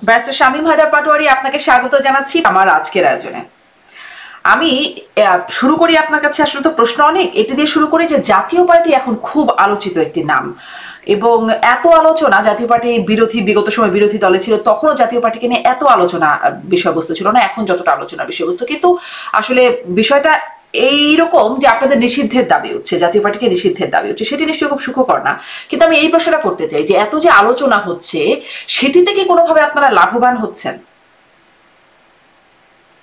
Barrister Shamim Haider Patwari, আপনাকে স্বাগত জানাচ্ছি আমার আজকের আয়োজনে। আমি শুরু করি আপনার কাছে, আসলে তো প্রশ্ন অনেক, এটি দিয়ে শুরু করি যে জাতীয় পার্টি এখন খুব আলোচিত একটি নাম, এবং এত আলোচনা, জাতীয় পার্টি বিরোধী, বিগত সময় বিরোধী দলে ছিল, তখনও জাতীয় পার্টিকে নিয়ে এত আলোচনা বিষয়বস্তু ছিল না এখন যতটা আলোচনার বিষয়বস্তু। কিন্তু আসলে বিষয়টা এইরকম যে আপনাদের নিষিদ্ধের দাবি উঠছে, জাতীয় পার্টিকে নিষিদ্ধের দাবি উঠছে, সেটি নিশ্চয়ই খুব সুখকর না। কিন্তু আমি এই প্রশ্নটা করতে চাই যে এত যে আলোচনা হচ্ছে, সেটিতে কি কোনোভাবে আপনারা লাভবান হচ্ছেন?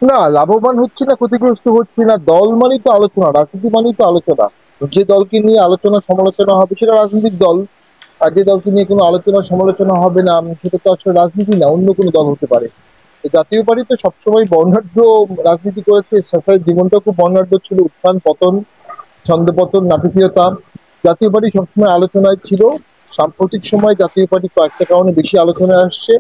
না, লাভবান হচ্ছে না, ক্ষতিগ্রস্ত হচ্ছে না। দল মানেই তো আলোচনা, রাজনীতি মানেই তো আলোচনা। যে দলকে নিয়ে আলোচনা সমালোচনা হবে সেটা রাজনৈতিক দল, আর যে দলকে নিয়ে কোনো আলোচনা সমালোচনা হবে না সেটা তো আসলে রাজনীতি না, অন্য কোনো দল হতে পারে। তো জাতীয় পার্টি তো সবসময় বর্ণাঢ্য রাজনীতি করেছে, শেষের জীবনটা খুব বর্ণাঢ্য ছিল, উত্থান পতন, ছন্দপতন, নাটকীয়তা। জাতীয় পার্টি সবসময় আলোচনায় ছিল। সাম্প্রতিক সময় জাতীয় পার্টি কয়েকটা কারণে বেশি আলোচনায় আসছে।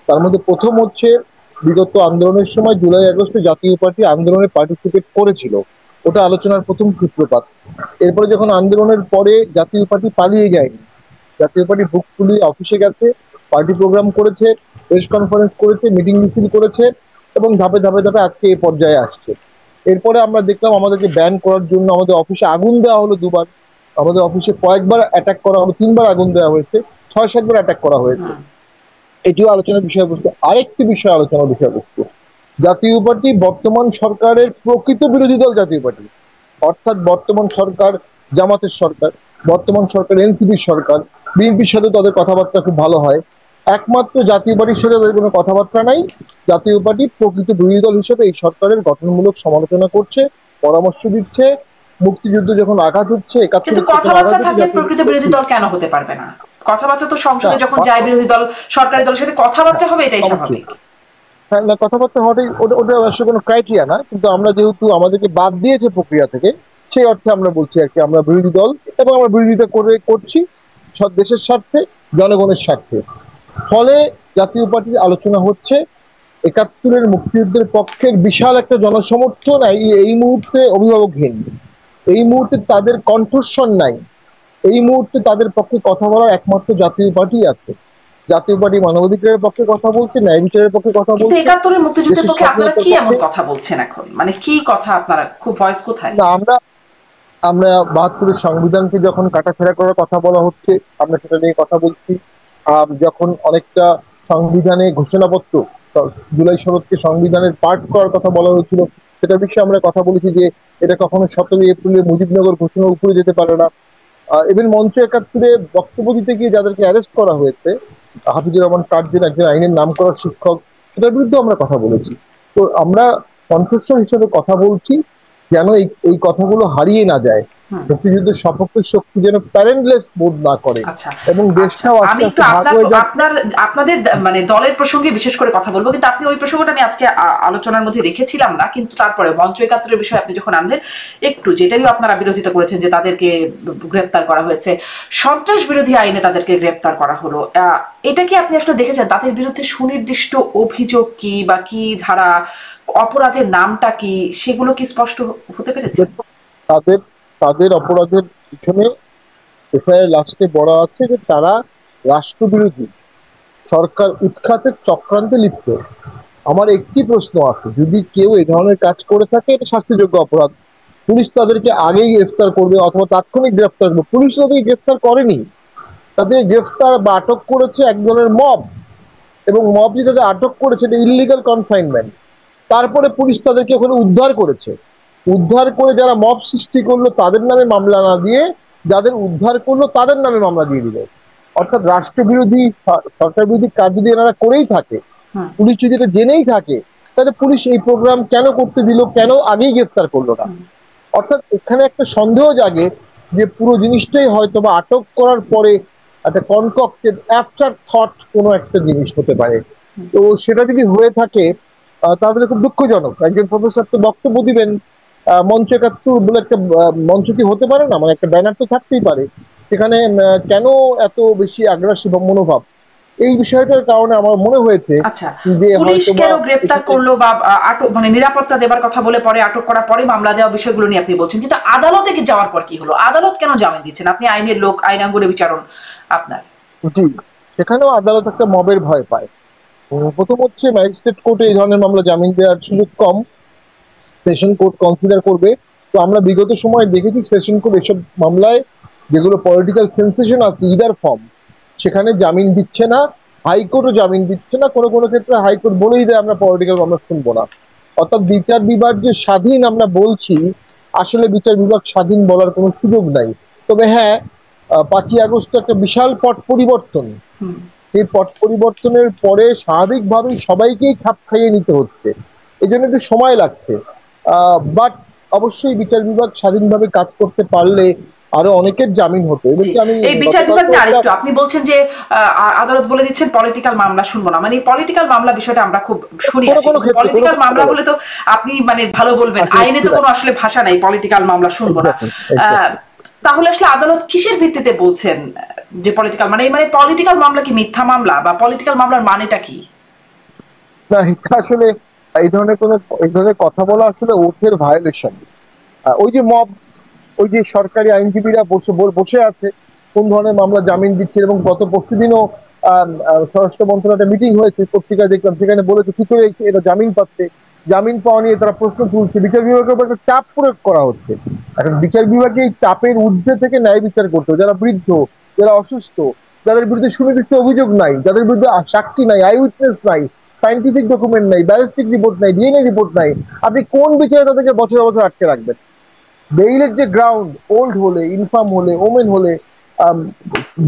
তার মধ্যে প্রথম হচ্ছে, বিগত আন্দোলনের সময় জুলাই আগস্টে জাতীয় পার্টি আন্দোলনে পার্টিসিপেট করেছিল, ওটা আলোচনার প্রথম সূত্রপাত। এরপরে যখন আন্দোলনের পরে জাতীয় পার্টি পালিয়ে যায়নি, জাতীয় পার্টি বুক ফুলিয়ে অফিসে গেছে, পার্টি প্রোগ্রাম করেছে, প্রেস কনফারেন্স করেছে, মিটিং মিছিল করেছে, এবং ধাপে ধাপে ধাপে আজকে এই পর্যায়ে আসছে। এরপরে আমরা দেখলাম আমাদেরকে ব্যান করার জন্য আমাদের অফিসে আগুন দেওয়া হলো দুবার, আমাদের অফিসে কয়েকবার অ্যাটাক করা হলো, তিনবার আগুন দেওয়া হয়েছে, 6-7 বার অ্যাটাক করা হয়েছে। এটিও আলোচনার বিষয়বস্তু। আরেকটি বিষয় আলোচনার বিষয়বস্তু, জাতীয় পার্টি বর্তমান সরকারের প্রকৃত বিরোধী দল জাতীয় পার্টি, অর্থাৎ বর্তমান সরকার জামাতের সরকার, বর্তমান সরকার এনসিপির সরকার, বিএনপির সাথে তাদের কথাবার্তা খুব ভালো হয়। একমাত্র জাতীয় পার্টির সাথে তাদের কোনো কথাবার্তা নাই। জাতীয় পার্টি প্রকৃত বিরোধী দল হিসেবে এই সরকারের গঠনমূলক সমালোচনা করছে, পরামর্শ দিচ্ছে। মুক্তিযুদ্ধ যখন আঘাত হচ্ছে, কিন্তু 71 যখন আঘাত কথাবার্তা হচ্ছে, থাকলে জাতীয় প্রকৃত বিরোধী দল কেন হতে পারবে না? কথাবার্তা তো না, সংসদে যখন যায় বিরোধী দল সরকারি দলের সাথে কথাবার্তা হ্যাঁ, হবে, এটাই অবশ্যই। স্বাভাবিক। হ্যাঁ, না, কথাবার্তা হওয়াটাই ওটা ওটা আসলে কোনো ক্রাইটেরিয়া না, কিন্তু আমরা যেহেতু আমাদেরকে বাদ দিয়েছে প্রক্রিয়া থেকে, সেই অর্থে আমরা বলছি আর কি, আমরা বিরোধী দল এবং আমরা বিরোধিতা করছি সব দেশের স্বার্থে, জনগণের স্বার্থে। ফলে জাতীয় পার্টির আলোচনা হচ্ছে। 71-এর মুক্তিযুদ্ধের পক্ষের বিশাল একটা জনসমর্থন এই মুহূর্তে অভিভাবকহীন, এই মুহূর্তে তাদের কণ্ঠস্বর নাই, এই মুহূর্তে তাদের পক্ষে কথা বলার একমাত্র জাতীয় পার্টি আছে। জাতীয় পার্টি মানবাধিকারের পক্ষে কথা বলছে, ন্যায় বিচারের পক্ষে কথা কিন্তু বলছে, 71-এর মুক্তিযুদ্ধের দেশের পক্ষে আপনারা স্বাধীনতার কি এমন পক্ষে। কথা বলছেন এখন? মানে কি কথা আপনারা, খুব ভয়েস কোথায়? না, আমরা আমরা 72-এর সংবিধানকে যখন কাটাছেঁড়া করার কথা বলা হচ্ছে, আমরা সেটা নিয়ে কথা বলছি। যখন অনেকটা সংবিধানে ঘোষণাপত্র, জুলাই সনদকে সংবিধানের পার্ট করার কথা বলা হয়েছিল, সেটা বিষয়ে আমরা কথা বলেছি যে এটা কখনো 17 এপ্রিলে মুজিবনগর ঘোষণার উপরে যেতে পারে না। ইভেন মঞ্চ 71-এ বক্তব্য দিতে গিয়ে যাদেরকে অ্যারেস্ট করা হয়েছে, হাফিজুর রহমান কার্জন একজন আইনের নাম করা শিক্ষক, সেটার বিরুদ্ধে আমরা কথা বলেছি। তো আমরা কণ্ঠস্বর হিসেবে কথা বলছি, যেন এই কথাগুলো হারিয়ে না যায়, মুক্তিযুদ্ধের সপক্ষের শক্তি যেন প্যারেন্টলেস বোধ না করে, আচ্ছা, এবং আচ্ছা, দেশটাও আস্তে আমি একটু আস্তে ভাগ আপনার হয়ে যাচ্ছে। আপনার আপনাদের মানে দলের প্রসঙ্গে বিশেষ করে কথা বলবো, কিন্তু আপনি ওই প্রসঙ্গটা আমি আজকে আলোচনার মধ্যে রেখেছিলাম না, কিন্তু তারপরে মঞ্চ 71-এর বিষয়ে আপনি যখন আনলেন, একটু যেটাই আপনারা বিরোধিতা করেছেন যে তাদেরকে গ্রেপ্তার করা হয়েছে, সন্ত্রাস বিরোধী আইনে তাদেরকে গ্রেপ্তার করা হলো, এটা কি আপনি আসলে দেখেছেন? তাদের বিরুদ্ধে সুনির্দিষ্ট অভিযোগ কি, বা কি ধারা, অপরাধের নামটা কি, সেগুলো কি স্পষ্ট হতে পেরেছে? তাদের তাদের অপরাধের পিছনে এফআইআর লাস্টে বলা আছে যে তারা রাষ্ট্রবিরোধী, সরকার উৎখাতের চক্রান্তে লিপ্ত। আমার একটি প্রশ্ন আছে, যদি কেউ এই ধরনের কাজ করে থাকে, এটা শাস্তিযোগ্য অপরাধ। পুলিশ তাদেরকে আগেই গ্রেফতার করবে অথবা তাৎক্ষণিক গ্রেফতার করবে। পুলিশ তাদেরকে গ্রেফতার করেনি, তাদের গ্রেফতার বা আটক করেছে এক ধরনের মব, এবং মব যে তাদের আটক করেছে এটা ইলিগাল কনফাইনমেন্ট। তারপরে পুলিশ তাদেরকে ওখানে উদ্ধার করেছে, উদ্ধার করে যারা মব সৃষ্টি করলো তাদের নামে মামলা না দিয়ে যাদের উদ্ধার করলো তাদের নামে মামলা দিয়ে দিল। অর্থাৎ রাষ্ট্রবিরোধী, সরকার বিরোধী কাজ যদি এনারা করেই থাকে, পুলিশ যদি এটা জেনেই থাকে, তাহলে পুলিশ এই প্রোগ্রাম কেন করতে দিল, কেন আগেই গ্রেফতার করলো না? অর্থাৎ এখানে একটা সন্দেহ জাগে যে পুরো জিনিসটাই হয়তো বা আটক করার পরে একটা কনকক্টেড আফটার থট কোনো একটা জিনিস হতে পারে। তো সেটা যদি হয়ে থাকে তাহলে খুব দুঃখজনক। একজন প্রফেসর তো বক্তব্য দিবেন, মঞ্চ 71 বলে একটা মঞ্চ কি হতে পারে না, মানে একটা ব্যানার তো থাকতেই পারে, সেখানে কেন এত বেশি আগ্রাসী মনোভাব? এই বিষয়টার কারণে আমার মনে হয়েছে আচ্ছা, যে পুলিশ হয়তো বা কেন গ্রেপ্তার করলো, বা আটক, মানে নিরাপত্তা দেবার কথা বলে পরে আটক করার পরে মামলা দেওয়া, বিষয়গুলো নিয়ে আপনি বলছেন, কিন্তু আদালতে যাওয়ার পর কি হলো? আদালত কেন জামিন দিচ্ছেন? আপনি আইনের লোক, আইনাঙ্গনে বিচারণ আপনার। জি, সেখানেও আদালত একটা মবের ভয় পায়। প্রথম হচ্ছে ম্যাজিস্ট্রেট কোর্টে এই ধরনের মামলা জামিন দেওয়ার সুযোগ কম, সেশন কোর্ট কনসিডার করবে। তো আমরা বিগত সময় দেখেছি সেশন কোর্ট এসব মামলায় যেগুলো পলিটিক্যাল সেন্সেশন আছে ইদার ফর্ম, সেখানে জামিন দিচ্ছে না, হাইকোর্টও জামিন দিচ্ছে না, কোনো কোনো ক্ষেত্রে হাইকোর্ট বলেই দেয় আমরা পলিটিক্যাল মামলা শুনবো না। অর্থাৎ বিচার বিভাগ যে স্বাধীন আমরা বলছি, আসলে বিচার বিভাগ স্বাধীন বলার কোনো সুযোগ নাই। তবে হ্যাঁ, 5ই আগস্ট একটা বিশাল পট পরিবর্তন, এই পট পরিবর্তনের পরে স্বাভাবিকভাবেই সবাইকেই খাপ খাইয়ে নিতে হচ্ছে, এই জন্য একটু সময় লাগছে। বাট অবশ্যই বিচার বিভাগ স্বাধীনভাবে কাজ করতে পারলে আরো অনেকের জামিন হতো। আমি এই বিচার বিভাগ না আরেকটু আপনি বলছেন যে আদালত বলে দিচ্ছেন পলিটিক্যাল মামলা শুনবো না, মানে পলিটিক্যাল মামলা বিষয়টা আমরা খুব শুনি আসি, পলিটিক্যাল মামলা হলে তো আপনি মানে ভালো বলবেন, আইনে তো কোনো আসলে ভাষা নাই পলিটিক্যাল মামলা শুনবো না। তাহলে আসলে আদালত কিসের ভিত্তিতে বলছেন যে পলিটিক্যাল, মানে পলিটিক্যাল মামলা কি মিথ্যা মামলা, বা পলিটিক্যাল মামলার মানেটা কি? না, এটা আসলে এই ধরনের কথা বলা আসলে ওথের ভায়োলেশন। ওই যে মব, ওই যে সরকারি আইনজীবীরা বসে আছে কোন ধরনের মামলা জামিন দিচ্ছে, এবং গত পরশুদিনও স্বরাষ্ট্র মন্ত্রণালয়ের মিটিং হয়েছে, পত্রিকা দেখলাম, সেখানে বলেছে কি করে এটা জামিন পাচ্ছে, জামিন পাওয়া নিয়ে তারা প্রশ্ন তুলছে, বিচার বিভাগের উপর একটা চাপ প্রয়োগ করা হচ্ছে। এখন বিচার বিভাগে এই চাপের ঊর্ধ্বে থেকে ন্যায় বিচার করতে, যারা বৃদ্ধ, যারা অসুস্থ, যাদের বিরুদ্ধে সুনির্দিষ্ট অভিযোগ নাই, যাদের বিরুদ্ধে সাক্ষী নাই, আই উইটনেস নাই, সাইন্টিফিক ডকুমেন্ট নাই, ব্যালিস্টিক রিপোর্ট নাই, ডিএনএ রিপোর্ট নাই, আপনি কোন বিচারে তাদেরকে বছর বছর আটকে রাখবেন? বেইলের যে গ্রাউন্ড, ওল্ড হলে, ইনফার্ম হলে, ওমেন হলে,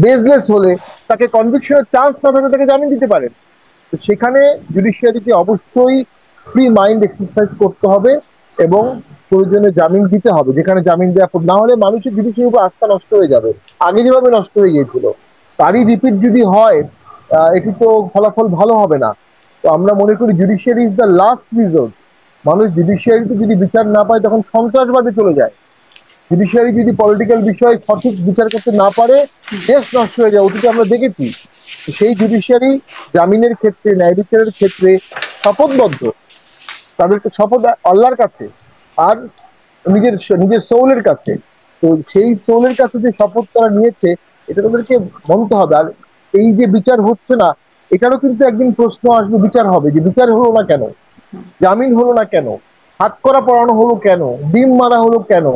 বেজলেস হলে, তাকে কনভিকশনের চান্স না থাকলে তাকে জামিন দিতে পারেন। তো সেখানে জুডিশিয়ারিকে অবশ্যই ফ্রি মাইন্ড এক্সারসাইজ করতে হবে এবং প্রয়োজনে জামিন দিতে হবে যেখানে জামিন দেওয়া, না হলে মানুষের জুডিশিয়ারির উপর আস্থা নষ্ট হয়ে যাবে, আগে যেভাবে নষ্ট হয়ে গিয়েছিল তারই রিপিট যদি হয়, এটি তো ফলাফল ভালো হবে না। তো আমরা মনে করি judiciary is the last resort. মানুষ জুডিশিয়ারিতে যদি বিচার না পায় তখন সন্ত্রাসবাদে চলে যায়। জুডিশিয়ারি যদি পলিটিক্যাল বিষয়ে সঠিক বিচার করতে না পারে, দেশ নষ্ট হয়ে যায়, অতীতে আমরা দেখেছি। সেই জুডিশিয়ারি জামিনের ক্ষেত্রে, ন্যায় বিচারের ক্ষেত্রে শপথবদ্ধ, তাদেরকে শপথ আল্লাহর কাছে আর নিজের সোলের কাছে। তো সেই সোলের কাছে যে শপথ তারা নিয়েছে, এটা তাদেরকে মানতে হবে। আর এই যে বিচার হচ্ছে না, এটারও কিন্তু একদিন প্রশ্ন আসবে, বিচার হবে, যে বিচার হলো না কেন, জামিন হলো না কেন, হাত করা পড়ানো হলো কেন, ডিম মারা হলো কেন,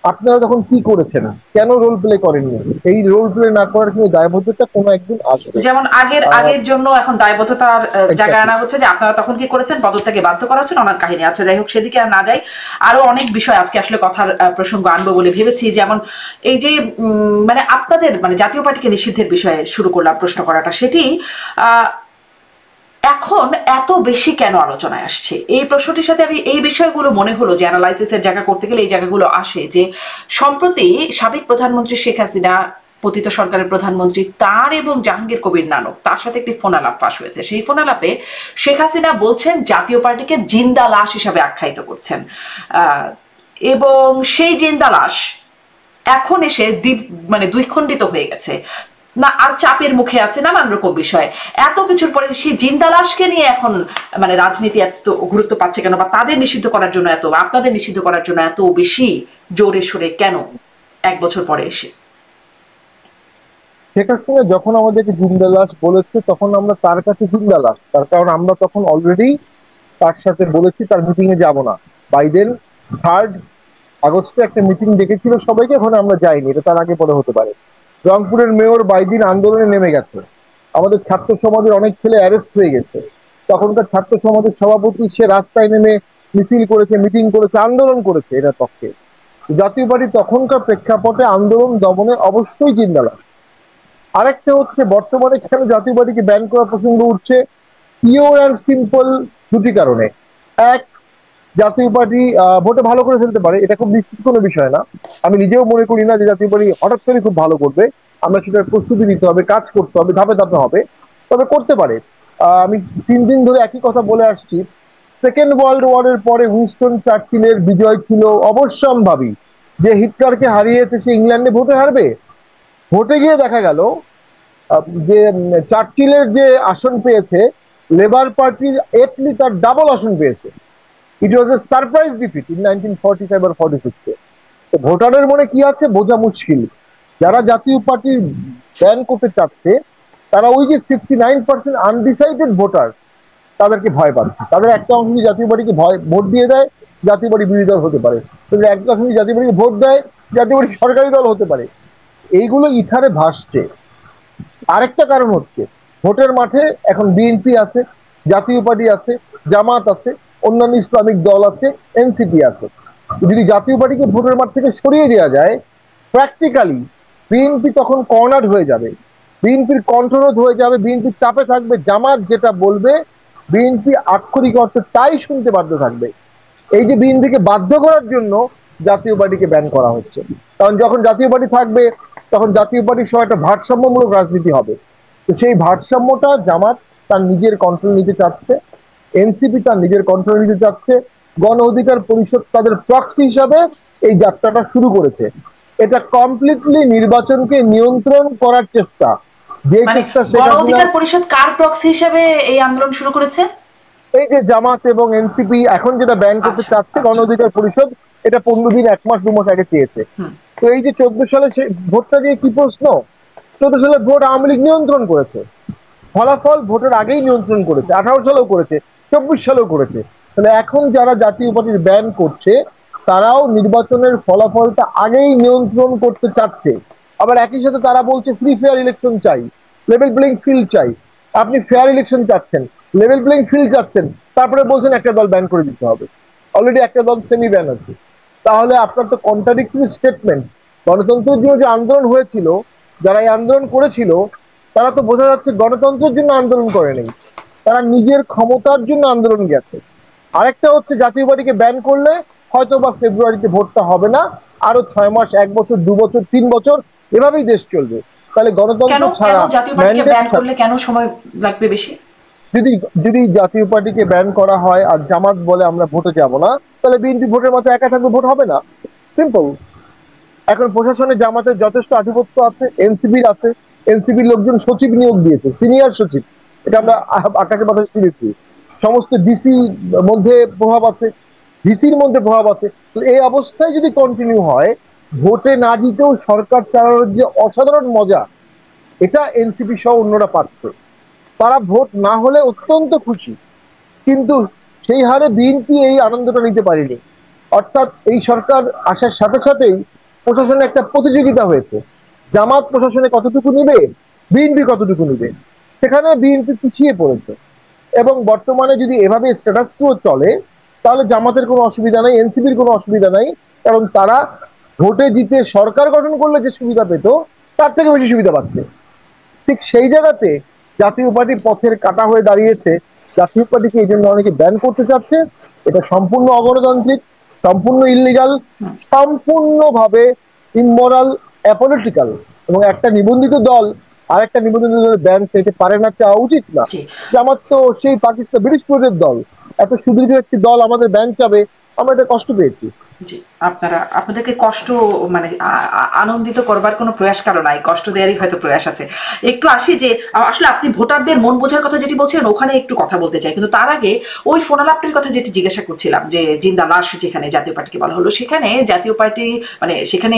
আপনারা তখন কি করেছেন, কেন রোল প্লে করেননি? এই রোল প্লে না করার কিন্তু দায়বদ্ধতা কোনো একদিন আসবে। যেমন আগের জন্য এখন দায়বদ্ধতার জায়গায় আনা হচ্ছে যে আপনারা তখন কি করেছেন, পদত্যাগে বাধ্য করা হচ্ছে, অনেক কাহিনী আছে। যাই হোক, সেদিকে আর না যাই, আরো অনেক বিষয় আজকে আসলে কথার প্রসঙ্গ আনবো বলে ভেবেছি। যেমন এই যে মানে আপনাদের মানে জাতীয় পার্টিকে নিষিদ্ধের বিষয়ে শুরু করলাম প্রশ্ন করাটা, সেটি এখন এত বেশি কেন আলোচনায় আসছে? এই প্রশ্নটির সাথে আমি এই বিষয়গুলো মনে হলো যে অ্যানালাইসিসের জায়গা করতে গেলে এই জায়গাগুলো আসে, যে সম্প্রতি সাবেক প্রধানমন্ত্রী শেখ হাসিনা, পতিত সরকারের প্রধানমন্ত্রী, তার এবং জাহাঙ্গীর কবির নানক, তার সাথে একটি ফোন আলাপ ফাঁস হয়েছে। সেই ফোন আলাপে শেখ হাসিনা বলছেন জাতীয় পার্টিকে জিন্দা লাশ হিসাবে আখ্যায়িত করছেন, এবং সেই জিন্দা লাশ এখন এসে মানে দ্বিখণ্ডিত হয়ে গেছে না, আর চাপের মুখে আছে নানান রকম বিষয়। এত কিছুর পরে সেই জিন্দা লাশকে নিয়ে এখন মানে রাজনীতি এত গুরুত্ব পাচ্ছে কেন, বা তাদের নিষিদ্ধ করার জন্য এত, আপনাদের নিষিদ্ধ করার জন্য এত বেশি জোরে সোরে কেন এক বছর পরে এসে? শেখ হাসিনা যখন আমাদেরকে জিন্দা লাশ বলেছে, তখন আমরা তার কাছে জিন্দা লাশ, তার কারণ আমরা তখন অলরেডি তার সাথে বলেছি তার মিটিং এ যাব না। বাইডেন 3rd আগস্টে একটা মিটিং ডেকেছিল সবাইকে, ওখানে আমরা যাইনি, এটা তার আগে পরে হতে পারে। রংপুরের মেয়র বাইদিন আন্দোলনে নেমে গেছে, আমাদের ছাত্র সমাজের অনেক ছেলে অ্যারেস্ট হয়ে গেছে, তখনকার ছাত্র সমাজের সভাপতি সে রাস্তায় নেমে মিছিল করেছে, মিটিং করেছে, আন্দোলন করেছে এটার পক্ষে। জাতীয় পার্টি তখনকার প্রেক্ষাপটে আন্দোলন দমনে অবশ্যই জিন্দা লাশ। আরেকটা হচ্ছে বর্তমানে কেন জাতীয় পার্টিকে ব্যান করার প্রসঙ্গ উঠছে, পিওর অ্যান্ড সিম্পল দুটি কারণে। এক, জাতীয় পার্টি ভোটে ভালো করে ফেলতে পারে, এটা খুব নিশ্চিত কোনো বিষয় না। আমি নিজেও মনে করি না যে জাতীয় পার্টি হঠাৎ করে খুব ভালো করবে, আমরা সেটার প্রস্তুতি নিতে হবে, কাজ করতে হবে, ধাপে ধাপে হবে, তবে করতে পারে। আমি 3 দিন ধরে একই কথা বলে আসছি, সেকেন্ড ওয়ার্ল্ড ওয়ারের পরে উইনস্টন চার্চিলের বিজয় ছিল অবশ্যম্ভাবী। যে হিটলারকে হারিয়েছে সে ইংল্যান্ডে ভোটে হারবে? ভোটে গিয়ে দেখা গেল যে চার্চিলের যে আসন পেয়েছে, লেবার পার্টির 8 তার ডাবল আসন পেয়েছে। It was a surprise defeat in 1945 or 46-এ। তো ভোটারের মনে কি আছে বোঝা মুশকিল। যারা জাতীয় পার্টির ব্যান করতে চাচ্ছে তারা ওই যে 59% আনডিসাইডেড ভোটার, তাদেরকে ভয় পাচ্ছে। তাদের একটা অংশ যদি জাতীয় পার্টিকে ভোট দিয়ে দেয়, জাতীয় পার্টি বিরোধী দল হতে পারে। তাদের একটা অংশ যদি জাতীয় পার্টিকে ভোট দেয়, জাতীয় পার্টি সরকারি দল হতে পারে। এইগুলো ইথারে ভাসছে। আরেকটা কারণ হচ্ছে ভোটের মাঠে এখন বিএনপি আছে, জাতীয় পার্টি আছে, জামাত আছে, অন্যান্য ইসলামিক দল আছে, এনসিপি আছে। যদি জাতীয় পার্টিকে ভোটের মাঠ থেকে সরিয়ে দেওয়া যায়, প্র্যাকটিক্যালি বিএনপি তখন কর্নার হয়ে যাবে, বিএনপির কণ্ঠরোধ হয়ে যাবে, বিএনপির চাপে থাকবে। জামাত যেটা বলবে বিএনপি আক্ষরিক অর্থে তাই শুনতে বাধ্য থাকবে। এই যে বিএনপিকে বাধ্য করার জন্য জাতীয় পার্টিকে ব্যান করা হচ্ছে। কারণ যখন জাতীয় পার্টি থাকবে তখন জাতীয় পার্টির সহ একটা ভারসাম্যমূলক রাজনীতি হবে। তো সেই ভারসাম্যটা জামাত তার নিজের কন্ট্রোল নিতে চাচ্ছে, এনসিপি তার নিজের কন্ট্রোল নিতে চাচ্ছে, গণ অধিকার পরিষদ তাদের প্রক্সি হিসাবে এই যাত্রাটা শুরু করেছে। এটা কমপ্লিটলি নির্বাচনকে নিয়ন্ত্রণ করার চেষ্টা। যে চেষ্টা গণ অধিকার পরিষদ কার প্রক্সি হিসেবে এই আন্দোলন শুরু করেছে? এই যে জামাত এবং এনসিপি এখন যেটা ব্যান করতে চাচ্ছে গণ অধিকার পরিষদ, এটা 15 দিন, 1 মাস 2 মাস আগে চেয়েছে। তো এই যে 14 সালে ভোটটা নিয়ে কি প্রশ্ন, 14 সালে ভোট আওয়ামী লীগ নিয়ন্ত্রণ করেছে, ফলাফল ভোটের আগেই নিয়ন্ত্রণ করেছে, 18 সালেও করেছে, 24 সালেও করেছে। তাহলে এখন যারা জাতীয় পার্টির ব্যান করছে তারাও নির্বাচনের ফলাফলটা আগেই নিয়ন্ত্রণ করতে চাচ্ছে। আবার একই সাথে তারা বলছে ফ্রি ফেয়ার ইলেকশন চাই, লেভেল প্লেইং ফিল্ড চাই। আপনি ফেয়ার ইলেকশন চাচ্ছেন, লেভেল প্লেইং ফিল্ড চাচ্ছেন, তারপরে বলছেন একটা দল ব্যান করে দিতে হবে। অলরেডি একটা দল সেমি ব্যান আছে। তাহলে আপনার তো কন্ট্রাডিক্টরি স্টেটমেন্ট। গণতন্ত্রের জন্য যে আন্দোলন হয়েছিল, যারা এই আন্দোলন করেছিল তারা তো বোঝা যাচ্ছে গণতন্ত্রের জন্য আন্দোলন করেনি, তারা নিজের ক্ষমতার জন্য আন্দোলন গেছে। আরেকটা হচ্ছে জাতীয় পার্টিকে ব্যান করলে হয়তো বা ফেব্রুয়ারিতে ভোটটা হবে না, আরো 6 মাস, 1 বছর, 2 বছর, 3 বছর এভাবেই দেশ চলবে। তাহলে গণতন্ত্র ছাড়া জাতীয় পার্টিকে ব্যান করলে কেন সময় লাগবে বেশি? যদি জাতীয় পার্টিকে ব্যান করা হয় আর জামাত বলে আমরা ভোটে যাব না, তাহলে বিএনপি ভোটের মতো একা থাকবে, ভোট হবে না। সিম্পল। এখন প্রশাসনে জামাতের যথেষ্ট আধিপত্য আছে, এনসিপির আছে, এনসিপির লোকজন সচিব নিয়োগ দিয়েছে, সিনিয়র সচিব, এটা আমরা আকাশে বাতাসে শুনেছি। সমস্ত ডিসি মধ্যে প্রভাব আছে, ভিসির মধ্যে প্রভাব আছে। তো এই অবস্থায় যদি কন্টিনিউ হয়, ভোটে না জিতেও সরকার চালানোর যে অসাধারণ মজা, এটা এনসিপি সহ অন্যরা পাচ্ছে। তারা ভোট না হলে অত্যন্ত খুশি, কিন্তু সেই হারে বিএনপি এই আনন্দটা নিতে পারেনি। অর্থাৎ এই সরকার আসার সাথে সাথেই প্রশাসনে একটা প্রতিযোগিতা হয়েছে, জামাত প্রশাসনে কতটুকু নিবে, বিএনপি কতটুকু নিবে, সেখানে বিএনপি পিছিয়ে পড়েছে। এবং বর্তমানে যদি এভাবে স্ট্যাটাস কো চলে তাহলে জামাতের কোনো অসুবিধা নাই, এনসিপির কোনো অসুবিধা নাই, কারণ তারা ভোটে জিতে সরকার গঠন করলে যে সুবিধা পেত তার থেকে বেশি সুবিধা পাচ্ছে। ঠিক সেই জায়গাতে জাতীয় পার্টি পথের কাটা হয়ে দাঁড়িয়েছে। জাতীয় পার্টিকে এই জন্য অনেকে ব্যান করতে চাচ্ছে। এটা সম্পূর্ণ অগণতান্ত্রিক, সম্পূর্ণ ইললিগাল, সম্পূর্ণভাবে ইমোরাল, অ্যাপলিটিক্যাল। এবং একটা নিবন্ধিত দল আর একটা নিবন্ধিত দলের ব্যান চাইতে পারে না, চাওয়া উচিত না। আমার তো সেই পাকিস্তান ব্রিটিশ পিরিয়ডের দল, এত সুদীর্ঘ একটি দল আমাদের ব্যান চাবে, আমরা এটা কষ্ট পেয়েছি। জি, আপনাদেরকে কষ্ট মানে আনন্দিত করবার কোনো প্রয়াস কারো নাই, কষ্ট দেওয়ারই হয়তো প্রয়াস আছে। একটু আসি যে আসলে আপনি ভোটারদের মন বোঝার কথা যেটি বলছিলেন ওখানে একটু কথা বলতে চাই, কিন্তু তার আগে ওই ফোনালাপটির কথা যেটি জিজ্ঞাসা করছিলাম যে জিন্দা লাশ যেখানে জাতীয় পার্টিকে বলা হলো, সেখানে জাতীয় পার্টি মানে সেখানে